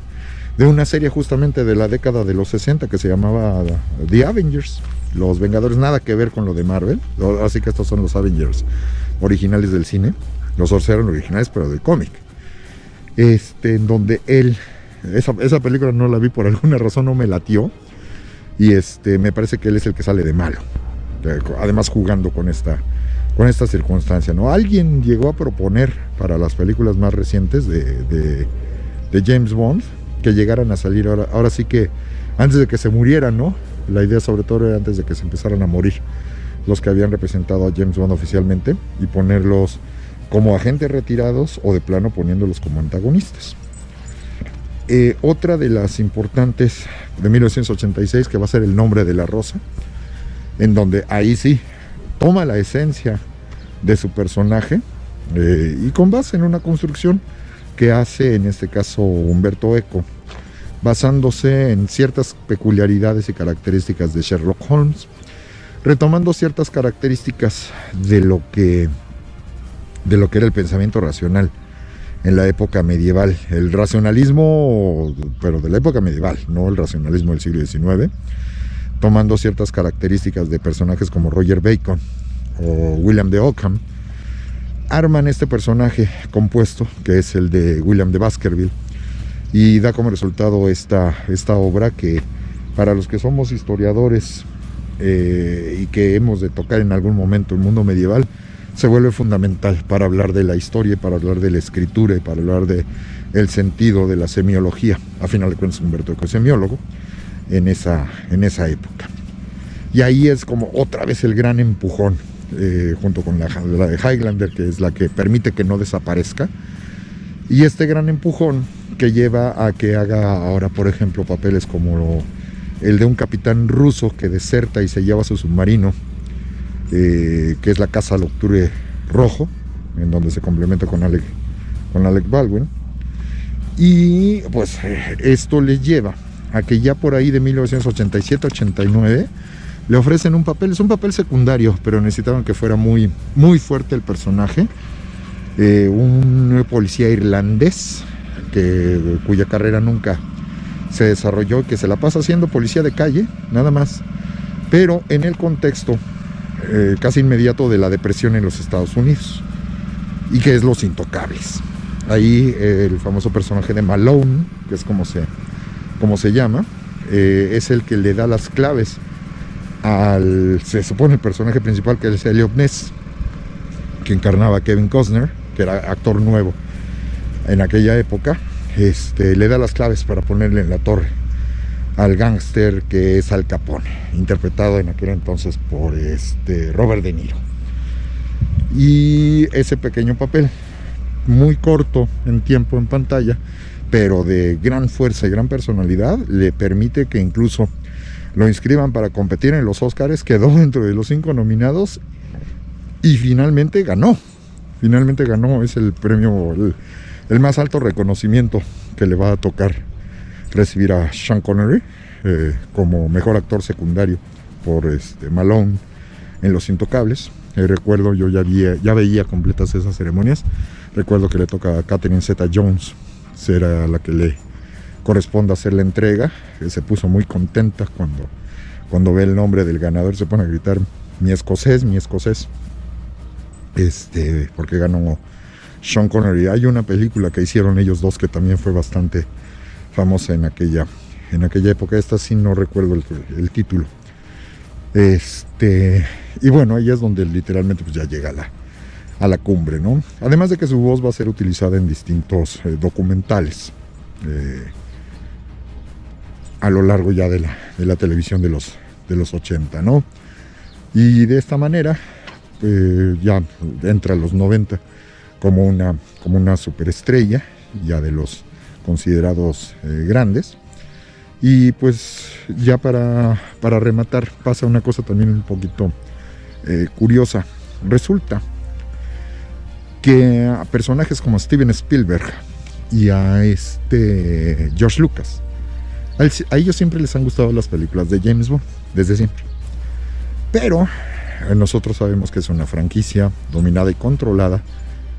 de una serie justamente de la década de los 60 que se llamaba The Avengers, los Vengadores, nada que ver con lo de Marvel. Así que estos son los Avengers originales del cine, los eran originales pero del cómic, en donde esa película no la vi, por alguna razón no me latió, y me parece que él es el que sale de malo, además jugando con esta circunstancia, ¿no? Alguien llegó a proponer para las películas más recientes de James Bond que llegaran a salir ahora sí que antes de que se murieran, ¿no? La idea sobre todo era antes de que se empezaran a morir los que habían representado a James Bond oficialmente, y ponerlos como agentes retirados o de plano poniéndolos como antagonistas. Otra de las importantes de 1986, que va a ser El nombre de la rosa, en donde ahí sí toma la esencia de su personaje, y con base en una construcción que hace en este caso Umberto Eco, basándose en ciertas peculiaridades y características de Sherlock Holmes, retomando ciertas características de lo que era el pensamiento racional en la época medieval, el racionalismo, pero de la época medieval, no el racionalismo del siglo XIX, tomando ciertas características de personajes como Roger Bacon o William de Ockham. Arman este personaje compuesto, que es el de William de Baskerville, y da como resultado esta obra que, para los que somos historiadores y que hemos de tocar en algún momento el mundo medieval, se vuelve fundamental para hablar de la historia, para hablar de la escritura y para hablar del sentido de la semiología. A final de cuentas, Humberto Eco es semiólogo en esa época. Y ahí es como otra vez el gran empujón, junto con la de Highlander, que es la que permite que no desaparezca. Y este gran empujón que lleva a que haga ahora, por ejemplo, papeles como el de un capitán ruso que deserta y se lleva su submarino, que es la Casa Nocturne Rojo, en donde se complementa con Alec Baldwin. Y pues esto le lleva a que ya por ahí de 1987-89 le ofrecen un papel, es un papel secundario, pero necesitaban que fuera muy, muy fuerte el personaje. Un policía irlandés cuya carrera nunca se desarrolló, que se la pasa siendo policía de calle, nada más, pero en el contexto casi inmediato de la depresión en los Estados Unidos, y que es Los Intocables. Ahí el famoso personaje de Malone, que es como se llama, es el que le da las claves se supone, el personaje principal, que es Elliot Ness, que encarnaba a Kevin Costner, que era actor nuevo en aquella época. Le da las claves para ponerle en la torre al gángster que es Al Capone, interpretado en aquel entonces por Robert De Niro. Y ese pequeño papel, muy corto en tiempo en pantalla, pero de gran fuerza y gran personalidad, le permite que incluso lo inscriban para competir en los Oscars. Quedó dentro de los 5 nominados y finalmente ganó. Es el premio, el más alto reconocimiento que le va a tocar recibir a Sean Connery como mejor actor secundario por Malone en Los Intocables. Recuerdo, yo ya veía completas esas ceremonias. Recuerdo que le toca a Catherine Zeta-Jones, será la que le corresponde hacer la entrega. Se puso muy contenta cuando ve el nombre del ganador, se pone a gritar mi escocés, porque ganó Sean Connery. Hay una película que hicieron ellos dos que también fue bastante famosa en aquella época. Esta sí no recuerdo el título. Y bueno, ahí es donde literalmente pues ya llega a la cumbre, ¿no? Además de que su voz va a ser utilizada en distintos documentales a lo largo ya de la televisión de los 80, ¿no? Y de esta manera ya entra a los 90 como una superestrella, ya de los considerados grandes. Y pues ya para rematar, pasa una cosa también un poquito curiosa. Resulta que a personajes como Steven Spielberg y a George Lucas, a ellos siempre les han gustado las películas de James Bond, desde siempre. Pero nosotros sabemos que es una franquicia dominada y controlada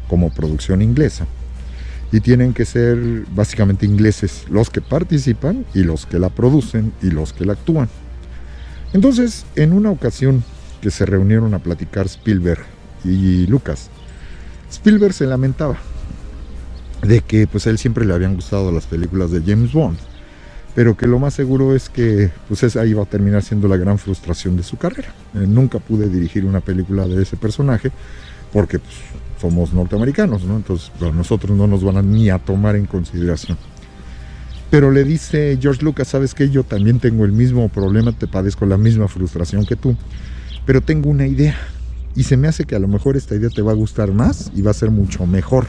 como producción inglesa, y tienen que ser básicamente ingleses los que participan y los que la producen y los que la actúan. Entonces, en una ocasión que se reunieron a platicar Spielberg y Lucas, Spielberg se lamentaba de que pues a él siempre le habían gustado las películas de James Bond, pero que lo más seguro es que pues ahí va a terminar siendo la gran frustración de su carrera. Nunca pude dirigir una película de ese personaje porque pues, somos norteamericanos, ¿no? Entonces a nosotros no nos van ni a tomar en consideración. Pero le dice George Lucas, ¿sabes qué? Yo también tengo el mismo problema, te padezco la misma frustración que tú, pero tengo una idea, y se me hace que a lo mejor esta idea te va a gustar más y va a ser mucho mejor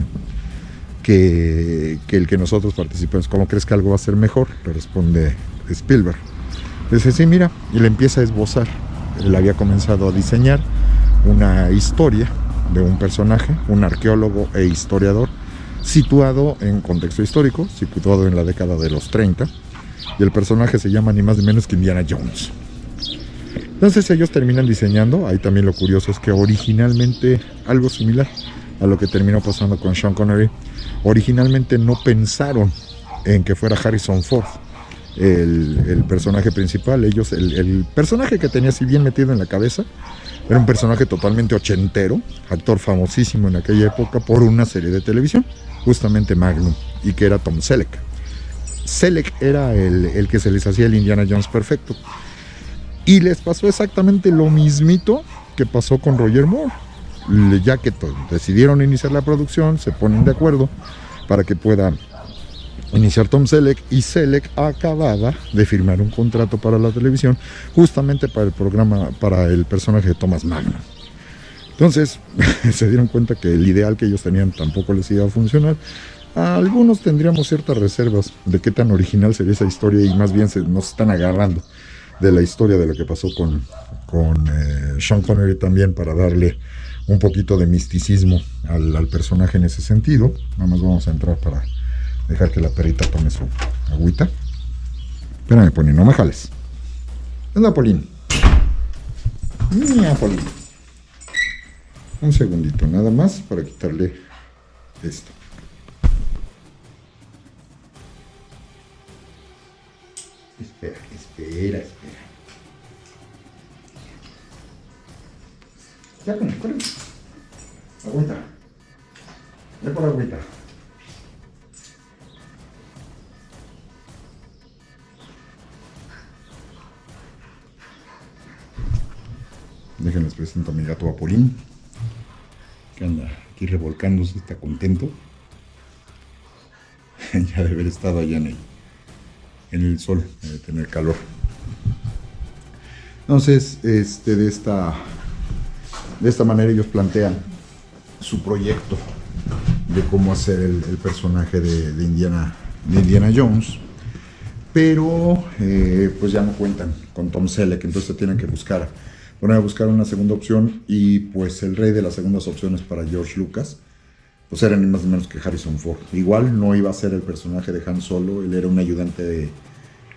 que el que nosotros participemos. ¿Cómo crees que algo va a ser mejor?, le responde Spielberg. Le dice, sí, mira, y le empieza a esbozar. Él había comenzado a diseñar una historia de un personaje, un arqueólogo e historiador, situado en contexto histórico, situado en la década de los 30, y el personaje se llama ni más ni menos que Indiana Jones. Entonces ellos terminan diseñando. Ahí también lo curioso es que originalmente, algo similar a lo que terminó pasando con Sean Connery, originalmente no pensaron en que fuera Harrison Ford el personaje principal. Ellos, el personaje que tenía así bien metido en la cabeza, era un personaje totalmente ochentero, actor famosísimo en aquella época por una serie de televisión, justamente Magnum, y que era Tom Selleck. Selleck era el que se les hacía el Indiana Jones perfecto. Y les pasó exactamente lo mismito que pasó con Roger Moore. Ya que decidieron iniciar la producción, se ponen de acuerdo para que pueda iniciar Tom Selleck, y Selleck acababa de firmar un contrato para la televisión justamente para el programa, para el personaje de Thomas Magnum. Entonces se dieron cuenta que el ideal que ellos tenían tampoco les iba a funcionar. A algunos tendríamos ciertas reservas de qué tan original sería esa historia, y más bien nos están agarrando de la historia de lo que pasó con Sean Connery también, para darle un poquito de misticismo al personaje en ese sentido. Nada más vamos a entrar para dejar que la perrita tome su agüita. Espérame, Poli, no me jales. Anda, Polín. Mira, Polín. Un segundito, nada más para quitarle esto. Espera. Ya, corre. Agüita. Ve por agüita. Déjenles presento a mi gato Apolín, que anda aquí revolcándose, está contento. Ya de haber estado allá en el sol, de tener calor. Entonces, de esta manera ellos plantean su proyecto de cómo hacer el personaje de Indiana Jones, pero pues ya no cuentan con Tom Selleck, entonces tienen que poner a buscar una segunda opción, y pues el rey de las segundas opciones para George Lucas pues era ni más ni menos que Harrison Ford. Igual no iba a ser el personaje de Han Solo, él era un ayudante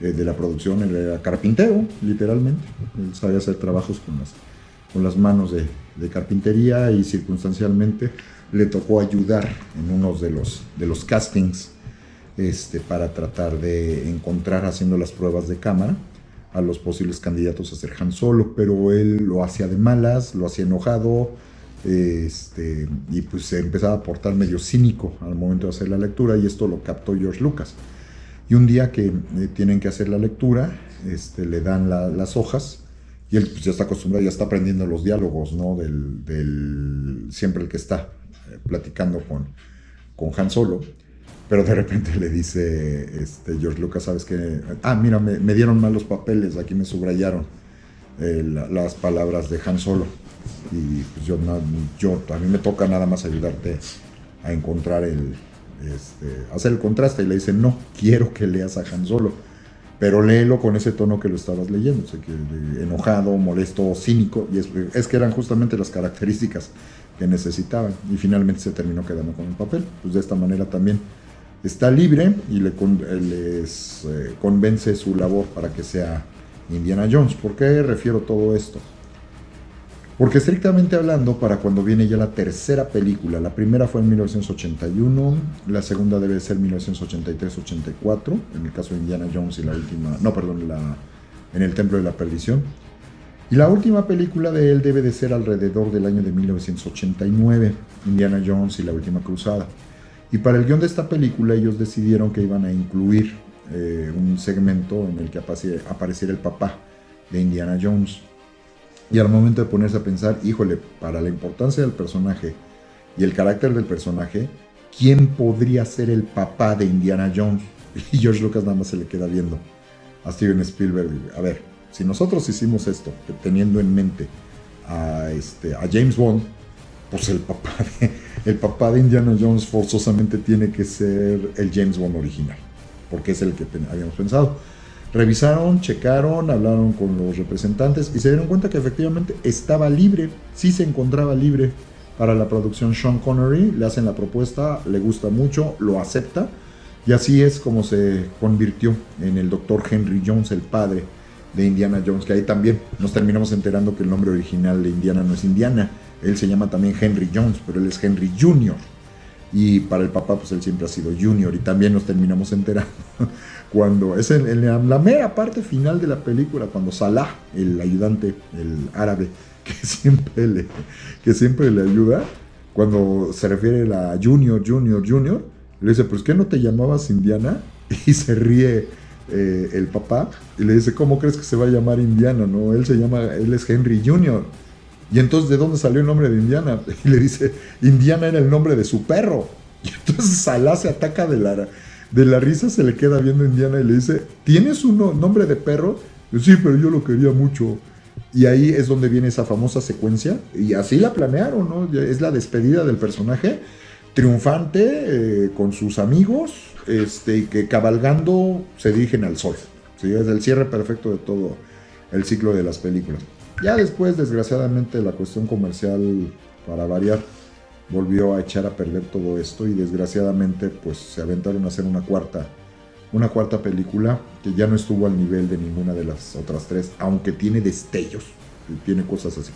de la producción, él era carpintero, literalmente. Él sabía hacer trabajos con las manos de carpintería, y circunstancialmente le tocó ayudar en unos de los castings para tratar de encontrar, haciendo las pruebas de cámara, a los posibles candidatos a ser Han Solo, pero él lo hacía de malas, lo hacía enojado, y pues se empezaba a portar medio cínico al momento de hacer la lectura, y esto lo captó George Lucas. Y un día que tienen que hacer la lectura, le dan las hojas, y él pues ya está acostumbrado, ya está aprendiendo los diálogos, ¿no? Siempre el que está platicando con Han Solo, pero de repente le dice George Lucas, ¿sabes qué? Mira, me dieron mal los papeles, aquí me subrayaron las palabras de Han Solo, y pues a mí me toca nada más ayudarte a encontrar hacer el contraste. Y le dice, no, quiero que leas a Han Solo, pero léelo con ese tono que lo estabas leyendo, o sea, que enojado, molesto, cínico, y es que eran justamente las características que necesitaban, y finalmente se terminó quedando con el papel. Pues de esta manera también está libre, y les convence su labor para que sea Indiana Jones. ¿Por qué refiero todo esto? Porque estrictamente hablando, para cuando viene ya la tercera película, la primera fue en 1981, la segunda debe ser 1983-84, en el caso de Indiana Jones, y la última, en el Templo de la Perdición. Y la última película de él debe de ser alrededor del año de 1989, Indiana Jones y la Última Cruzada. Y para el guión de esta película ellos decidieron que iban a incluir un segmento en el que apareciera el papá de Indiana Jones. Y al momento de ponerse a pensar, híjole, para la importancia del personaje y el carácter del personaje, ¿quién podría ser el papá de Indiana Jones? Y George Lucas nada más se le queda viendo a Steven Spielberg. A ver, si nosotros hicimos esto teniendo en mente a James Bond, pues el papá de Indiana Jones forzosamente tiene que ser el James Bond original, porque es el que habíamos pensado. Revisaron, checaron, hablaron con los representantes y se dieron cuenta que efectivamente estaba libre, sí se encontraba libre para la producción. Sean Connery, le hacen la propuesta, le gusta mucho, lo acepta, y así es como se convirtió en el Dr. Henry Jones, el padre de Indiana Jones, que ahí también nos terminamos enterando que el nombre original de Indiana no es Indiana, él se llama también Henry Jones, pero él es Henry Jr., y para el papá pues él siempre ha sido Junior. Y también nos terminamos enterando cuando es en la mera parte final de la película, cuando Salah, el ayudante, el árabe que siempre le ayuda, cuando se refiere a Junior, le dice, pues ¿qué no te llamabas Indiana? Y se ríe el papá y le dice, ¿cómo crees que se va a llamar Indiana? No, él es Henry Jr. Y entonces, ¿de dónde salió el nombre de Indiana? Y le dice, Indiana era el nombre de su perro. Y entonces Salah se ataca de la risa, se le queda viendo a Indiana y le dice, ¿tienes un nombre de perro? Y dice, sí, pero yo lo quería mucho. Y ahí es donde viene esa famosa secuencia, y así la planearon, ¿no? Es la despedida del personaje, triunfante, con sus amigos, y que cabalgando se dirigen al sol. ¿Sí? Es el cierre perfecto de todo el ciclo de las películas. Ya después, desgraciadamente, la cuestión comercial para variar, volvió a echar a perder todo esto y desgraciadamente pues se aventaron a hacer una cuarta película que ya no estuvo al nivel de ninguna de las otras tres, aunque tiene destellos, tiene cosas así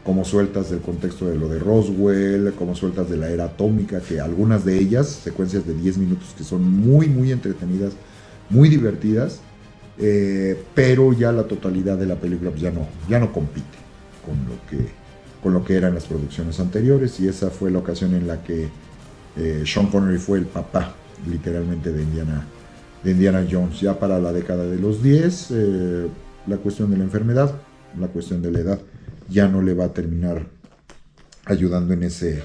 como sueltas del contexto de lo de Roswell, como sueltas de la era atómica, que algunas de ellas, secuencias de 10 minutos que son muy, muy entretenidas, muy divertidas, pero ya la totalidad de la película pues ya no compite con lo que eran las producciones anteriores, y esa fue la ocasión en la que Sean Connery fue el papá, literalmente, de Indiana Jones. Ya para la década de los 10, la cuestión de la enfermedad, la cuestión de la edad, ya no le va a terminar ayudando en ese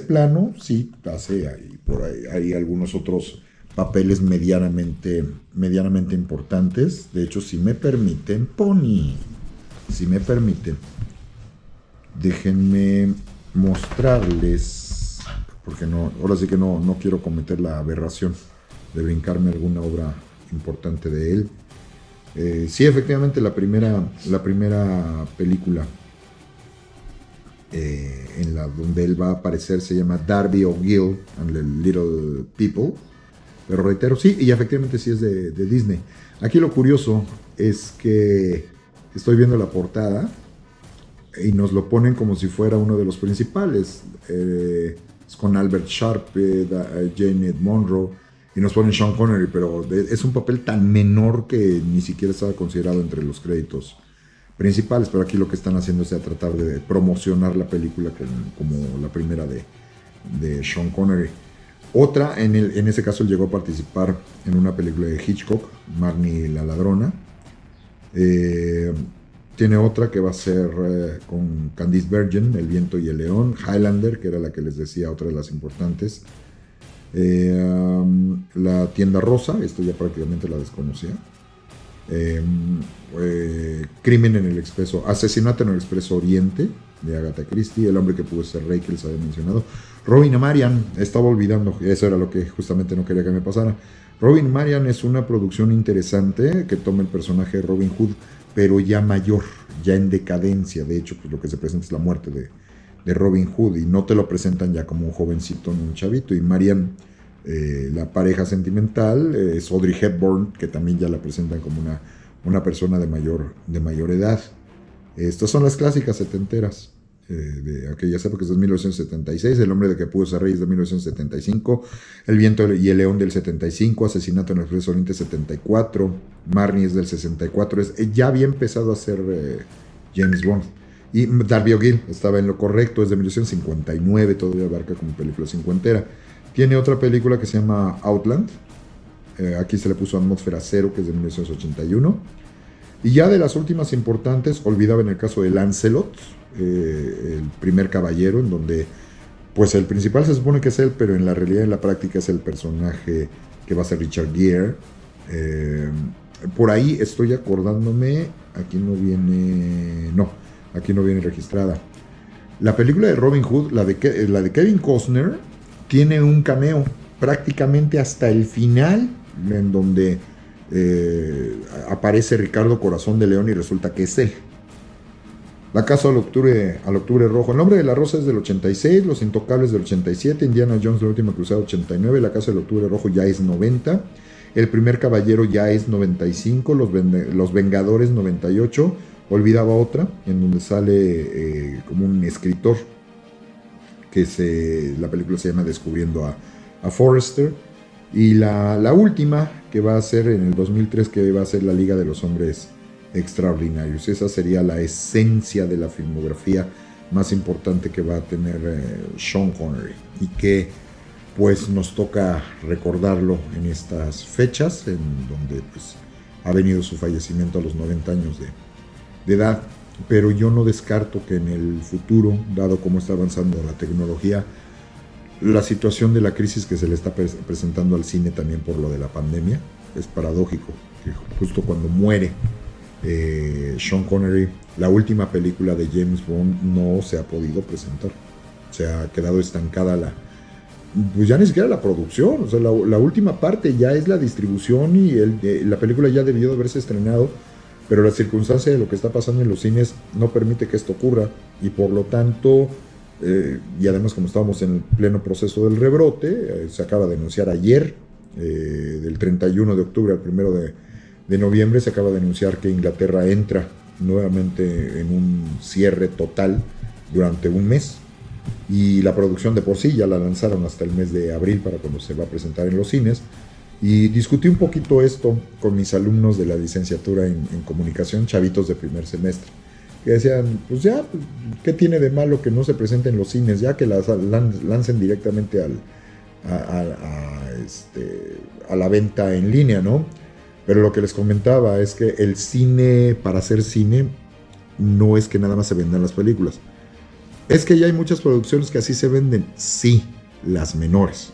plano. Sí, hace ahí, por ahí hay algunos otros papeles medianamente importantes. De hecho, si me permiten, si me permiten, déjenme mostrarles, porque no, ahora sí que no quiero cometer la aberración de brincarme alguna obra importante de él. Sí, efectivamente, la primera película en la donde él va a aparecer se llama Darby O'Gill and the Little People. Pero reitero, sí, y efectivamente sí es de Disney. Aquí lo curioso es que estoy viendo la portada y nos lo ponen como si fuera uno de los principales. Es con Albert Sharpe, Janet Monroe, y nos ponen Sean Connery, pero es un papel tan menor que ni siquiera estaba considerado entre los créditos principales. Pero aquí lo que están haciendo es tratar de promocionar la película como la primera de Sean Connery. Otra, en ese caso él llegó a participar en una película de Hitchcock, Marnie la ladrona. Tiene otra que va a ser con Candice Bergen, El viento y el león. Highlander, que era la que les decía, otra de las importantes. La tienda rosa, esto ya prácticamente la desconocía. Crimen en el Expreso, Asesinato en el Expreso Oriente, de Agatha Christie. El hombre que pudo ser rey, que les había mencionado. Robin Marian, estaba olvidando, eso era lo que justamente no quería que me pasara. Robin Marian es una producción interesante que toma el personaje de Robin Hood, pero ya mayor, ya en decadencia. De hecho, pues lo que se presenta es la muerte de Robin Hood, y no te lo presentan ya como un jovencito ni un chavito. Y Marian, la pareja sentimental, es Audrey Hepburn, que también ya la presentan como una persona de mayor edad. Estas son las clásicas setenteras de aquellas épocas, de 1976. El hombre de que pudo ser rey es de 1975. El viento y el león del 75. Asesinato en el Expreso Oriente 74. Marnie es del 64. Ya había empezado a ser James Bond. Y Darby O'Gill estaba en lo correcto, es de 1959, todavía abarca como película cincuentera. Tiene otra película que se llama Outland. Aquí se le puso Atmósfera Cero, que es de 1981. Y ya de las últimas importantes, olvidaba en el caso de Lancelot, el primer caballero, en donde pues el principal se supone que es él, pero en la realidad, en la práctica, es el personaje que va a ser Richard Gere. Por ahí estoy acordándome, aquí no viene registrada. La película de Robin Hood, la de Kevin Costner, tiene un cameo prácticamente hasta el final, en donde aparece Ricardo Corazón de León y resulta que es él. La Casa al Octubre Rojo. El Nombre de la Rosa es del 86, Los Intocables del 87, Indiana Jones La Última Cruzada 89, La Casa del Octubre Rojo ya es 90, El Primer Caballero ya es 95, Los Vengadores 98. Olvidaba otra, en donde sale como un escritor, que la película se llama Descubriendo a Forrester. Y la última, que va a ser en el 2003, que va a ser La Liga de los Hombres Extraordinarios. Esa sería la esencia de la filmografía más importante que va a tener Sean Connery, y que pues nos toca recordarlo en estas fechas, en donde pues ha venido su fallecimiento a los 90 años de edad. Pero yo no descarto que en el futuro, dado cómo está avanzando la tecnología, la situación de la crisis que se le está presentando al cine también por lo de la pandemia, es paradójico que justo cuando muere Sean Connery, la última película de James Bond no se ha podido presentar. Se ha quedado estancada pues ya ni siquiera la producción. O sea, la última parte ya es la distribución, y la película ya debió de haberse estrenado, pero la circunstancia de lo que está pasando en los cines no permite que esto ocurra, y por lo tanto y además como estábamos en el pleno proceso del rebrote, se acaba de anunciar ayer, del 31 de octubre al 1 de noviembre, se acaba de anunciar que Inglaterra entra nuevamente en un cierre total durante un mes, y la producción de por sí ya la lanzaron hasta el mes de abril para cuando se va a presentar en los cines. Y discutí un poquito esto con mis alumnos de la licenciatura en comunicación, chavitos de primer semestre, que decían, pues ya, ¿qué tiene de malo que no se presente en los cines? Ya que las lancen directamente a la venta en línea, ¿no? Pero lo que les comentaba es que el cine, para hacer cine, no es que nada más se vendan las películas. Es que ya hay muchas producciones que así se venden, sí, las menores.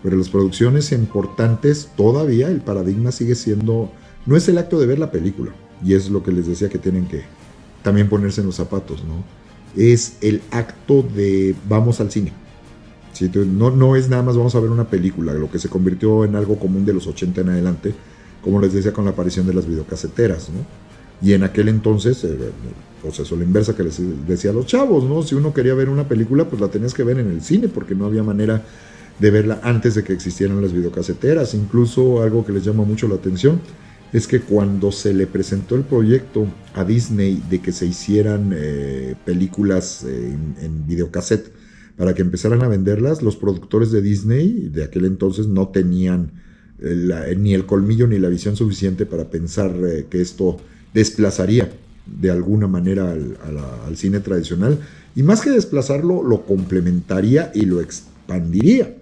Pero las producciones importantes, todavía el paradigma sigue siendo, no es el acto de ver la película, y es lo que les decía que tienen que también ponerse en los zapatos, ¿no? Es el acto de vamos al cine. ¿Sí? No es nada más vamos a ver una película, lo que se convirtió en algo común de los 80 en adelante, como les decía, con la aparición de las videocaseteras, ¿no? Y en aquel entonces, pues eso, la inversa que les decía a los chavos, ¿no? Si uno quería ver una película, pues la tenías que ver en el cine, porque no había manera de verla antes de que existieran las videocaseteras. Incluso algo que les llama mucho la atención es que cuando se le presentó el proyecto a Disney de que se hicieran películas en videocassette para que empezaran a venderlas, los productores de Disney de aquel entonces no tenían ni el colmillo ni la visión suficiente para pensar que esto desplazaría de alguna manera al cine tradicional, y más que desplazarlo, lo complementaría y lo expandiría.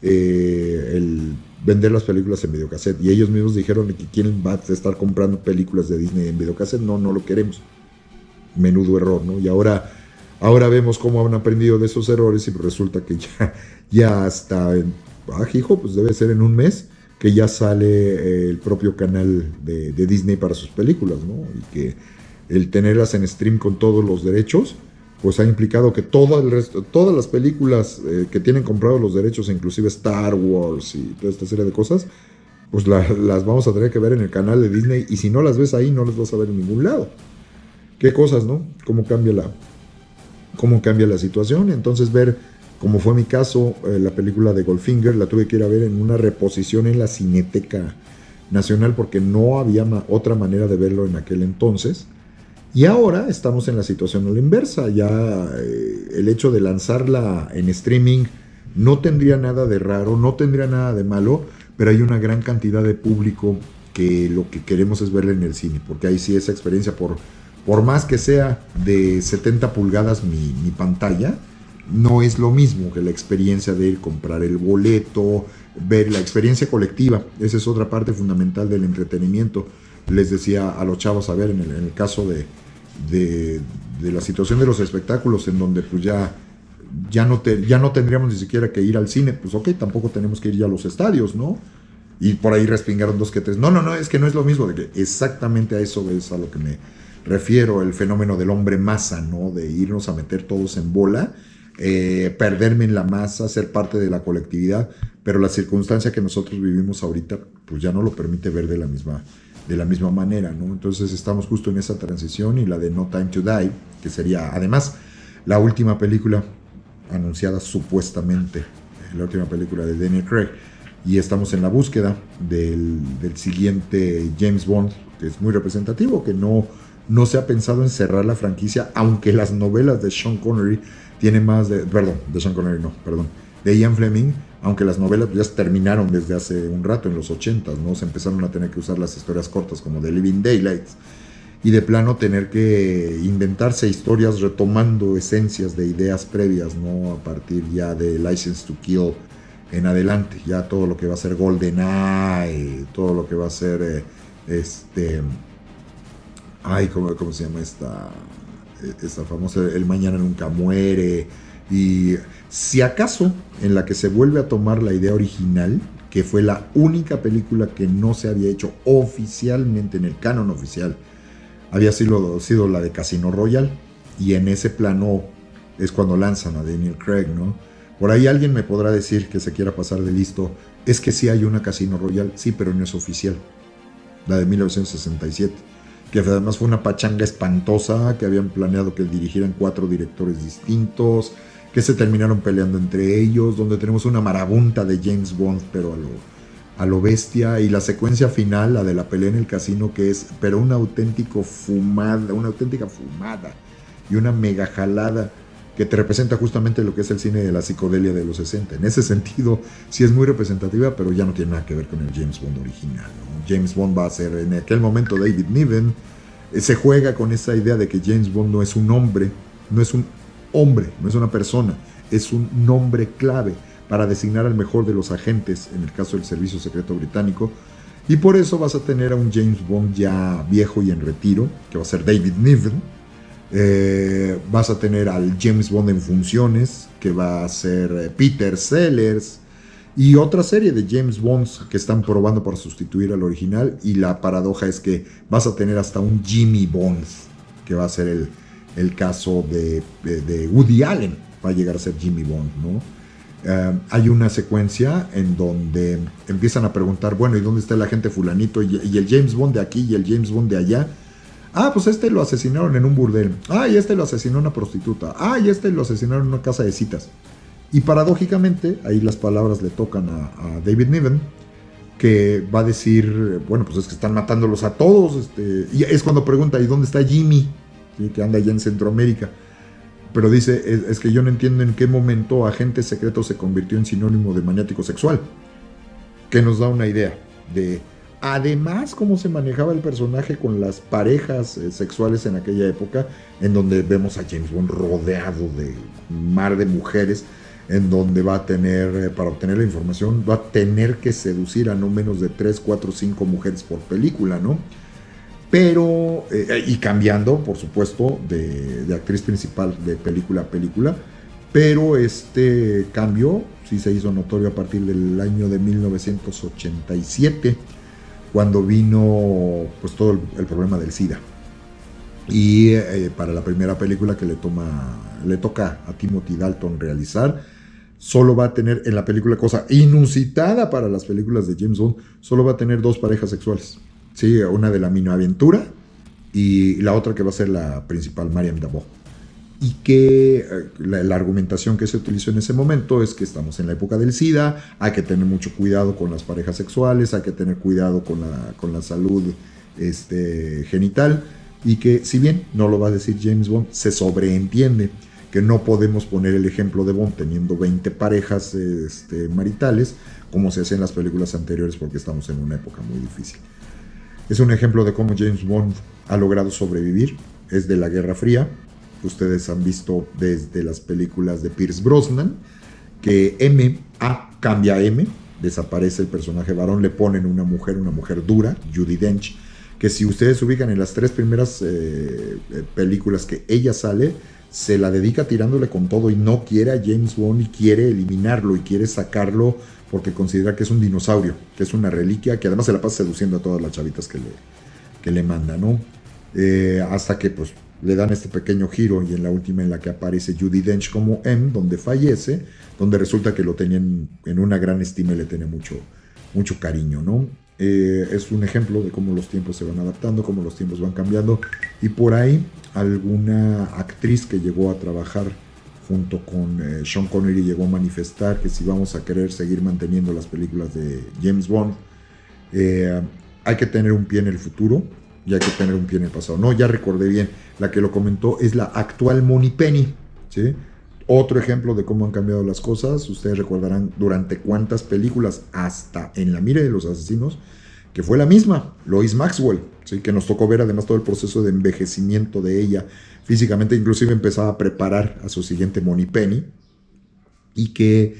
El vender las películas en videocassette, y ellos mismos dijeron que quién va a estar comprando películas de Disney en videocassette, no lo queremos. Menudo error, ¿no? Y ahora vemos cómo han aprendido de esos errores, y resulta que ya hasta hijo, pues debe ser en un mes que ya sale el propio canal de Disney para sus películas, ¿no? Y que el tenerlas en stream con todos los derechos, pues ha implicado que todas las películas que tienen comprados los derechos, inclusive Star Wars y toda esta serie de cosas, pues las vamos a tener que ver en el canal de Disney, y si no las ves ahí, no las vas a ver en ningún lado. Qué cosas, ¿no? Cómo cambia la situación. Entonces, ver, como fue mi caso, la película de Goldfinger, la tuve que ir a ver en una reposición en la Cineteca Nacional, porque no había otra manera de verlo en aquel entonces. Y ahora estamos en la situación a la inversa. Ya el hecho de lanzarla en streaming no tendría nada de raro, no tendría nada de malo, pero hay una gran cantidad de público que lo que queremos es verla en el cine, porque ahí sí esa experiencia, por más que sea de 70 pulgadas mi pantalla, no es lo mismo que la experiencia de ir comprar el boleto, ver la experiencia colectiva. Esa es otra parte fundamental del entretenimiento. Les decía a los chavos, a ver, en el caso de la situación de los espectáculos, en donde pues ya no tendríamos ni siquiera que ir al cine, pues ok, tampoco tenemos que ir ya a los estadios, ¿no? Y por ahí respingaron 2 que 3. No, es que no es lo mismo. De que exactamente a eso es a lo que me refiero, el fenómeno del hombre masa, ¿no? De irnos a meter todos en bola, perderme en la masa, ser parte de la colectividad, pero la circunstancia que nosotros vivimos ahorita, pues ya no lo permite ver de la misma manera, ¿no? Entonces estamos justo en esa transición, y la de No Time to Die, que sería además la última película anunciada supuestamente, la última película de Daniel Craig, y estamos en la búsqueda del siguiente James Bond, que es muy representativo, que no se ha pensado en cerrar la franquicia, aunque las novelas de Sean Connery tienen más de Ian Fleming, aunque las novelas ya terminaron desde hace un rato, en los 80s, ¿no? Se empezaron a tener que usar las historias cortas como The Living Daylights, y de plano tener que inventarse historias retomando esencias de ideas previas, ¿no? A partir ya de License to Kill en adelante, ya todo lo que va a ser GoldenEye, todo lo que va a ser ¿cómo se llama esta famosa? El Mañana Nunca Muere. Y si acaso en la que se vuelve a tomar la idea original, que fue la única película que no se había hecho oficialmente en el canon oficial, había sido la de Casino Royale, y en ese plano es cuando lanzan a Daniel Craig, ¿no? Por ahí alguien me podrá decir que se quiera pasar de listo, es que sí hay una Casino Royale, sí, pero no es oficial, la de 1967, que además fue una pachanga espantosa, que habían planeado que dirigieran 4 directores distintos, que se terminaron peleando entre ellos, donde tenemos una marabunta de James Bond, pero a lo bestia, y la secuencia final, la de la pelea en el casino, que es, pero una auténtica fumada y una mega jalada que te representa justamente lo que es el cine de la psicodelia de los 60. En ese sentido, sí es muy representativa, pero ya no tiene nada que ver con el James Bond original, ¿no? James Bond va a ser en aquel momento David Niven. Se juega con esa idea de que James Bond no es un hombre, no es una persona, es un nombre clave para designar al mejor de los agentes, en el caso del Servicio Secreto Británico, y por eso vas a tener a un James Bond ya viejo y en retiro, que va a ser David Niven. Vas a tener al James Bond en funciones, que va a ser Peter Sellers, y otra serie de James Bonds que están probando para sustituir al original, y la paradoja es que vas a tener hasta un Jimmy Bond, que va a ser el caso de Woody Allen, va a llegar a ser Jimmy Bond, ¿no? Hay una secuencia en donde empiezan a preguntar, bueno, ¿y dónde está el agente fulanito? Y el James Bond de aquí y el James Bond de allá. Ah, pues lo asesinaron en un burdel. Ah, y lo asesinó una prostituta. Ah, y lo asesinaron en una casa de citas. Y paradójicamente, ahí las palabras le tocan a David Niven, que va a decir, bueno, pues es que están matándolos a todos. Y es cuando pregunta, ¿y dónde está Jimmy? ¿Sí? Que anda allá en Centroamérica. Pero dice, es que yo no entiendo en qué momento agente secreto se convirtió en sinónimo de maniático sexual. Que nos da una idea de, además, cómo se manejaba el personaje con las parejas sexuales en aquella época, en donde vemos a James Bond rodeado de un mar de mujeres, en donde va a tener, para obtener la información, va a tener que seducir a no menos de 3, 4, 5 mujeres por película, ¿no? Pero, y cambiando, por supuesto, de actriz principal de película a película, pero este cambio sí se hizo notorio a partir del año de 1987, cuando vino pues todo el problema del SIDA. Y para la primera película que le toca a Timothy Dalton realizar, solo va a tener en la película, cosa inusitada para las películas de James Bond, solo va a tener 2 parejas sexuales. Sí, una de la minoaventura y la otra que va a ser la principal, Mariam Dabo. Y que la argumentación que se utilizó en ese momento es que estamos en la época del SIDA, hay que tener mucho cuidado con las parejas sexuales, hay que tener cuidado con la salud genital, y que si bien no lo va a decir James Bond, se sobreentiende que no podemos poner el ejemplo de Bond teniendo 20 parejas maritales como se hace en las películas anteriores, porque estamos en una época muy difícil. Es un ejemplo de cómo James Bond ha logrado sobrevivir. Es de la Guerra Fría. Ustedes han visto desde las películas de Pierce Brosnan que cambia a M, desaparece el personaje varón, le ponen una mujer dura, Judi Dench, que si ustedes se ubican en las 3 primeras películas que ella sale, se la dedica tirándole con todo y no quiere a James Bond y quiere eliminarlo y quiere sacarlo porque considera que es un dinosaurio, que es una reliquia, que además se la pasa seduciendo a todas las chavitas que le manda, ¿no? Hasta que pues le dan este pequeño giro, y en la última, en la que aparece Judi Dench como M, donde fallece, donde resulta que lo tenían en una gran estima y le tenía mucho, mucho cariño, ¿no? Es un ejemplo de cómo los tiempos se van adaptando, cómo los tiempos van cambiando, y por ahí alguna actriz que llegó a trabajar junto con Sean Connery llegó a manifestar que si vamos a querer seguir manteniendo las películas de James Bond, hay que tener un pie en el futuro y hay que tener un pie en el pasado. No, ya recordé bien, la que lo comentó es la actual Moneypenny, ¿sí? Otro ejemplo de cómo han cambiado las cosas. Ustedes recordarán durante cuántas películas, hasta en La mira de los asesinos, que fue la misma, Lois Maxwell, ¿sí? Que nos tocó ver además todo el proceso de envejecimiento de ella físicamente, inclusive empezaba a preparar a su siguiente Moneypenny, y que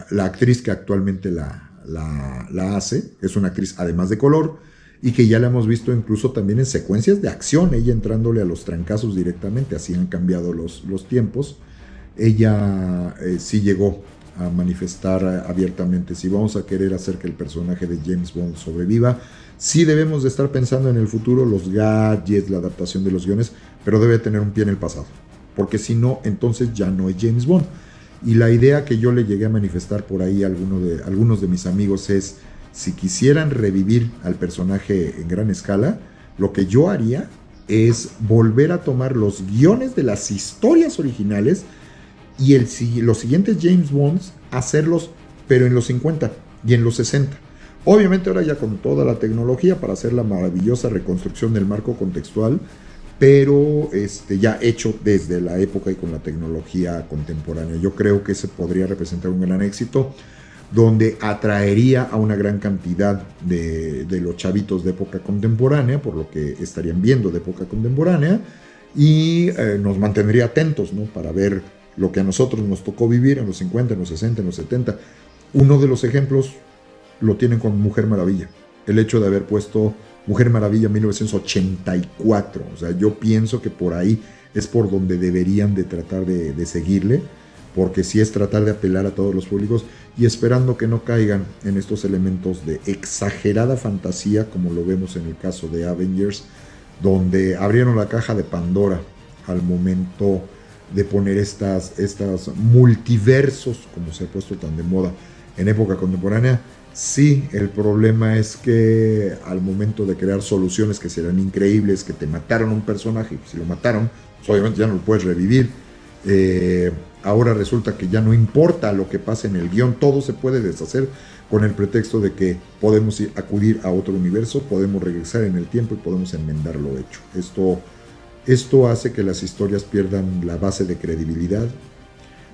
la actriz que actualmente la hace es una actriz además de color, y que ya la hemos visto incluso también en secuencias de acción, ella entrándole a los trancazos directamente. Así han cambiado los tiempos. Ella sí llegó a manifestar abiertamente, si vamos a querer hacer que el personaje de James Bond sobreviva, sí debemos de estar pensando en el futuro, los gadgets, la adaptación de los guiones, pero debe tener un pie en el pasado, porque si no, entonces ya no es James Bond. Y la idea que yo le llegué a manifestar por ahí a algunos de mis amigos es, si quisieran revivir al personaje en gran escala, lo que yo haría es volver a tomar los guiones de las historias originales y los siguientes James Bonds hacerlos, pero en los 50 y en los 60. Obviamente ahora ya con toda la tecnología para hacer la maravillosa reconstrucción del marco contextual, pero ya hecho desde la época y con la tecnología contemporánea. Yo creo que ese podría representar un gran éxito, donde atraería a una gran cantidad de los chavitos de época contemporánea, por lo que estarían viendo de época contemporánea, y nos mantendría atentos, ¿no? Para ver lo que a nosotros nos tocó vivir en los 50, en los 60, en los 70. Uno de los ejemplos lo tienen con Mujer Maravilla. El hecho de haber puesto Mujer Maravilla 1984. O sea, yo pienso que por ahí es por donde deberían de tratar de seguirle, porque sí es tratar de apelar a todos los públicos y esperando que no caigan en estos elementos de exagerada fantasía, como lo vemos en el caso de Avengers, donde abrieron la caja de Pandora al momento de poner estas multiversos, como se ha puesto tan de moda en época contemporánea. Sí, el problema es que al momento de crear soluciones que serán increíbles, que te mataron un personaje, si lo mataron, pues obviamente ya no lo puedes revivir. Ahora resulta que ya no importa lo que pase en el guión, todo se puede deshacer con el pretexto de que podemos acudir a otro universo, podemos regresar en el tiempo y podemos enmendar lo hecho. Esto hace que las historias pierdan la base de credibilidad,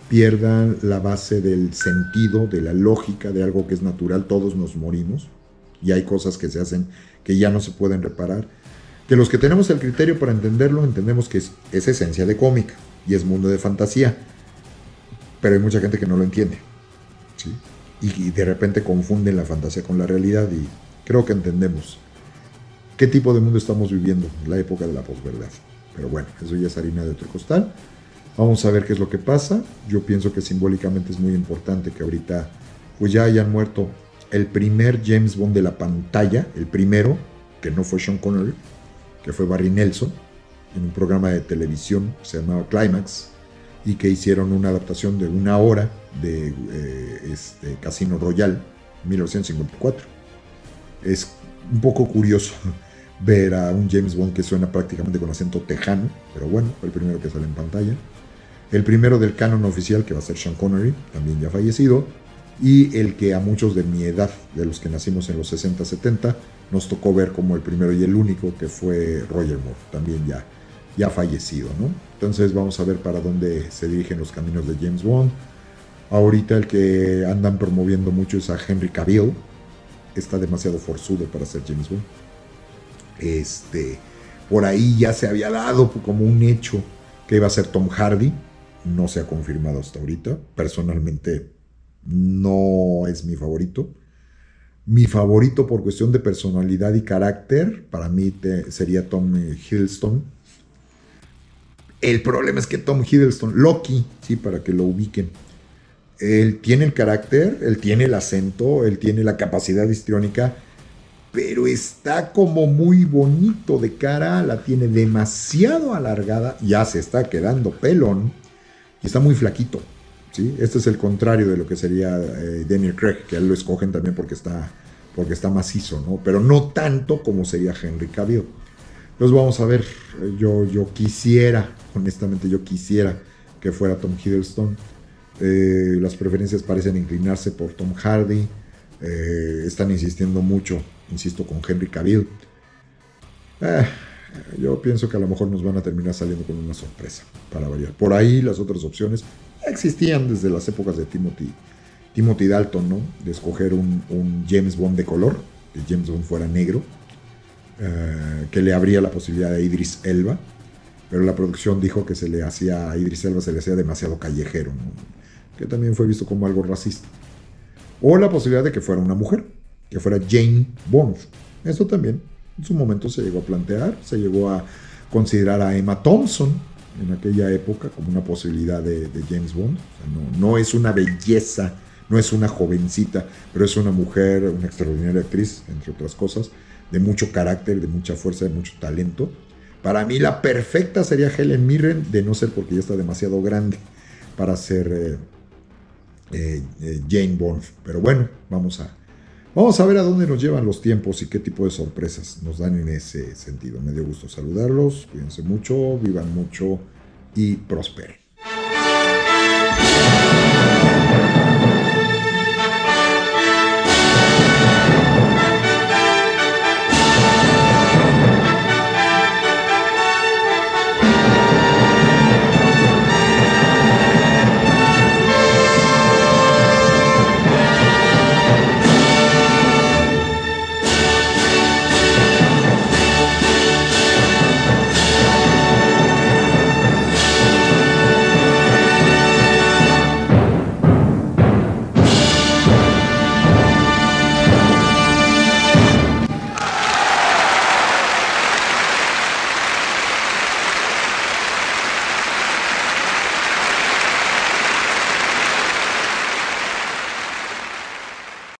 pierdan la base del sentido, de la lógica, de algo que es natural. Todos nos morimos y hay cosas que se hacen que ya no se pueden reparar. Que los que tenemos el criterio para entenderlo, entendemos que es esencia de cómic y es mundo de fantasía, pero hay mucha gente que no lo entiende, ¿sí? Y de repente confunden la fantasía con la realidad, y creo que entendemos qué tipo de mundo estamos viviendo, la época de la posverdad. Pero bueno, eso ya es harina de otro costal. Vamos a ver qué es lo que pasa. Yo pienso que simbólicamente es muy importante que ahorita pues ya hayan muerto el primer James Bond de la pantalla, el primero, que no fue Sean Connery, que fue Barry Nelson, en un programa de televisión que se llamaba Climax, y que hicieron una adaptación de 1 hora de Casino Royale, 1954. Es un poco curioso ver a un James Bond que suena prácticamente con acento tejano, pero bueno, fue el primero que sale en pantalla. El primero del canon oficial, que va a ser Sean Connery, también ya fallecido, y el que a muchos de mi edad, de los que nacimos en los 60, 70, nos tocó ver como el primero y el único, que fue Roger Moore, también ya fallecido, ¿no? Entonces vamos a ver para dónde se dirigen los caminos de James Bond. Ahorita el que andan promoviendo mucho es a Henry Cavill. Está demasiado forzudo para ser James Bond. Por ahí ya se había dado como un hecho que iba a ser Tom Hardy. No se ha confirmado hasta ahorita. Personalmente no es mi favorito. Mi favorito por cuestión de personalidad y carácter, para mí sería Tom Hiddleston. El problema es que Tom Hiddleston, Loki, sí, para que lo ubiquen, él tiene el carácter, él tiene el acento, él tiene la capacidad histriónica, pero está como muy bonito de cara, la tiene demasiado alargada, ya se está quedando pelón y está muy flaquito, ¿sí? Este es el contrario de lo que sería Daniel Craig, que a él lo escogen también porque está macizo, ¿no? Pero no tanto como sería Henry Cavill. Entonces vamos a ver, yo quisiera, honestamente yo quisiera que fuera Tom Hiddleston. Las preferencias parecen inclinarse por Tom Hardy. Están insistiendo mucho, insisto, con Henry Cavill. Yo pienso que a lo mejor nos van a terminar saliendo con una sorpresa, para variar. Por ahí las otras opciones existían desde las épocas de Timothy Dalton, ¿no? De escoger un James Bond de color, que James Bond fuera negro, que le abría la posibilidad a Idris Elba, pero la producción dijo que a Idris Elba se le hacía demasiado callejero, ¿no? Que también fue visto como algo racista. O la posibilidad de que fuera una mujer, que fuera Jane Bond. Eso también en su momento se llegó a plantear, se llegó a considerar a Emma Thompson en aquella época como una posibilidad de James Bond. O sea, no es una belleza, no es una jovencita, pero es una mujer, una extraordinaria actriz, entre otras cosas, de mucho carácter, de mucha fuerza, de mucho talento. Para mí la perfecta sería Helen Mirren, de no ser porque ya está demasiado grande para ser Jane Bond. Pero bueno, vamos a ver a dónde nos llevan los tiempos y qué tipo de sorpresas nos dan en ese sentido. Me dio gusto saludarlos, cuídense mucho, vivan mucho y prosperen.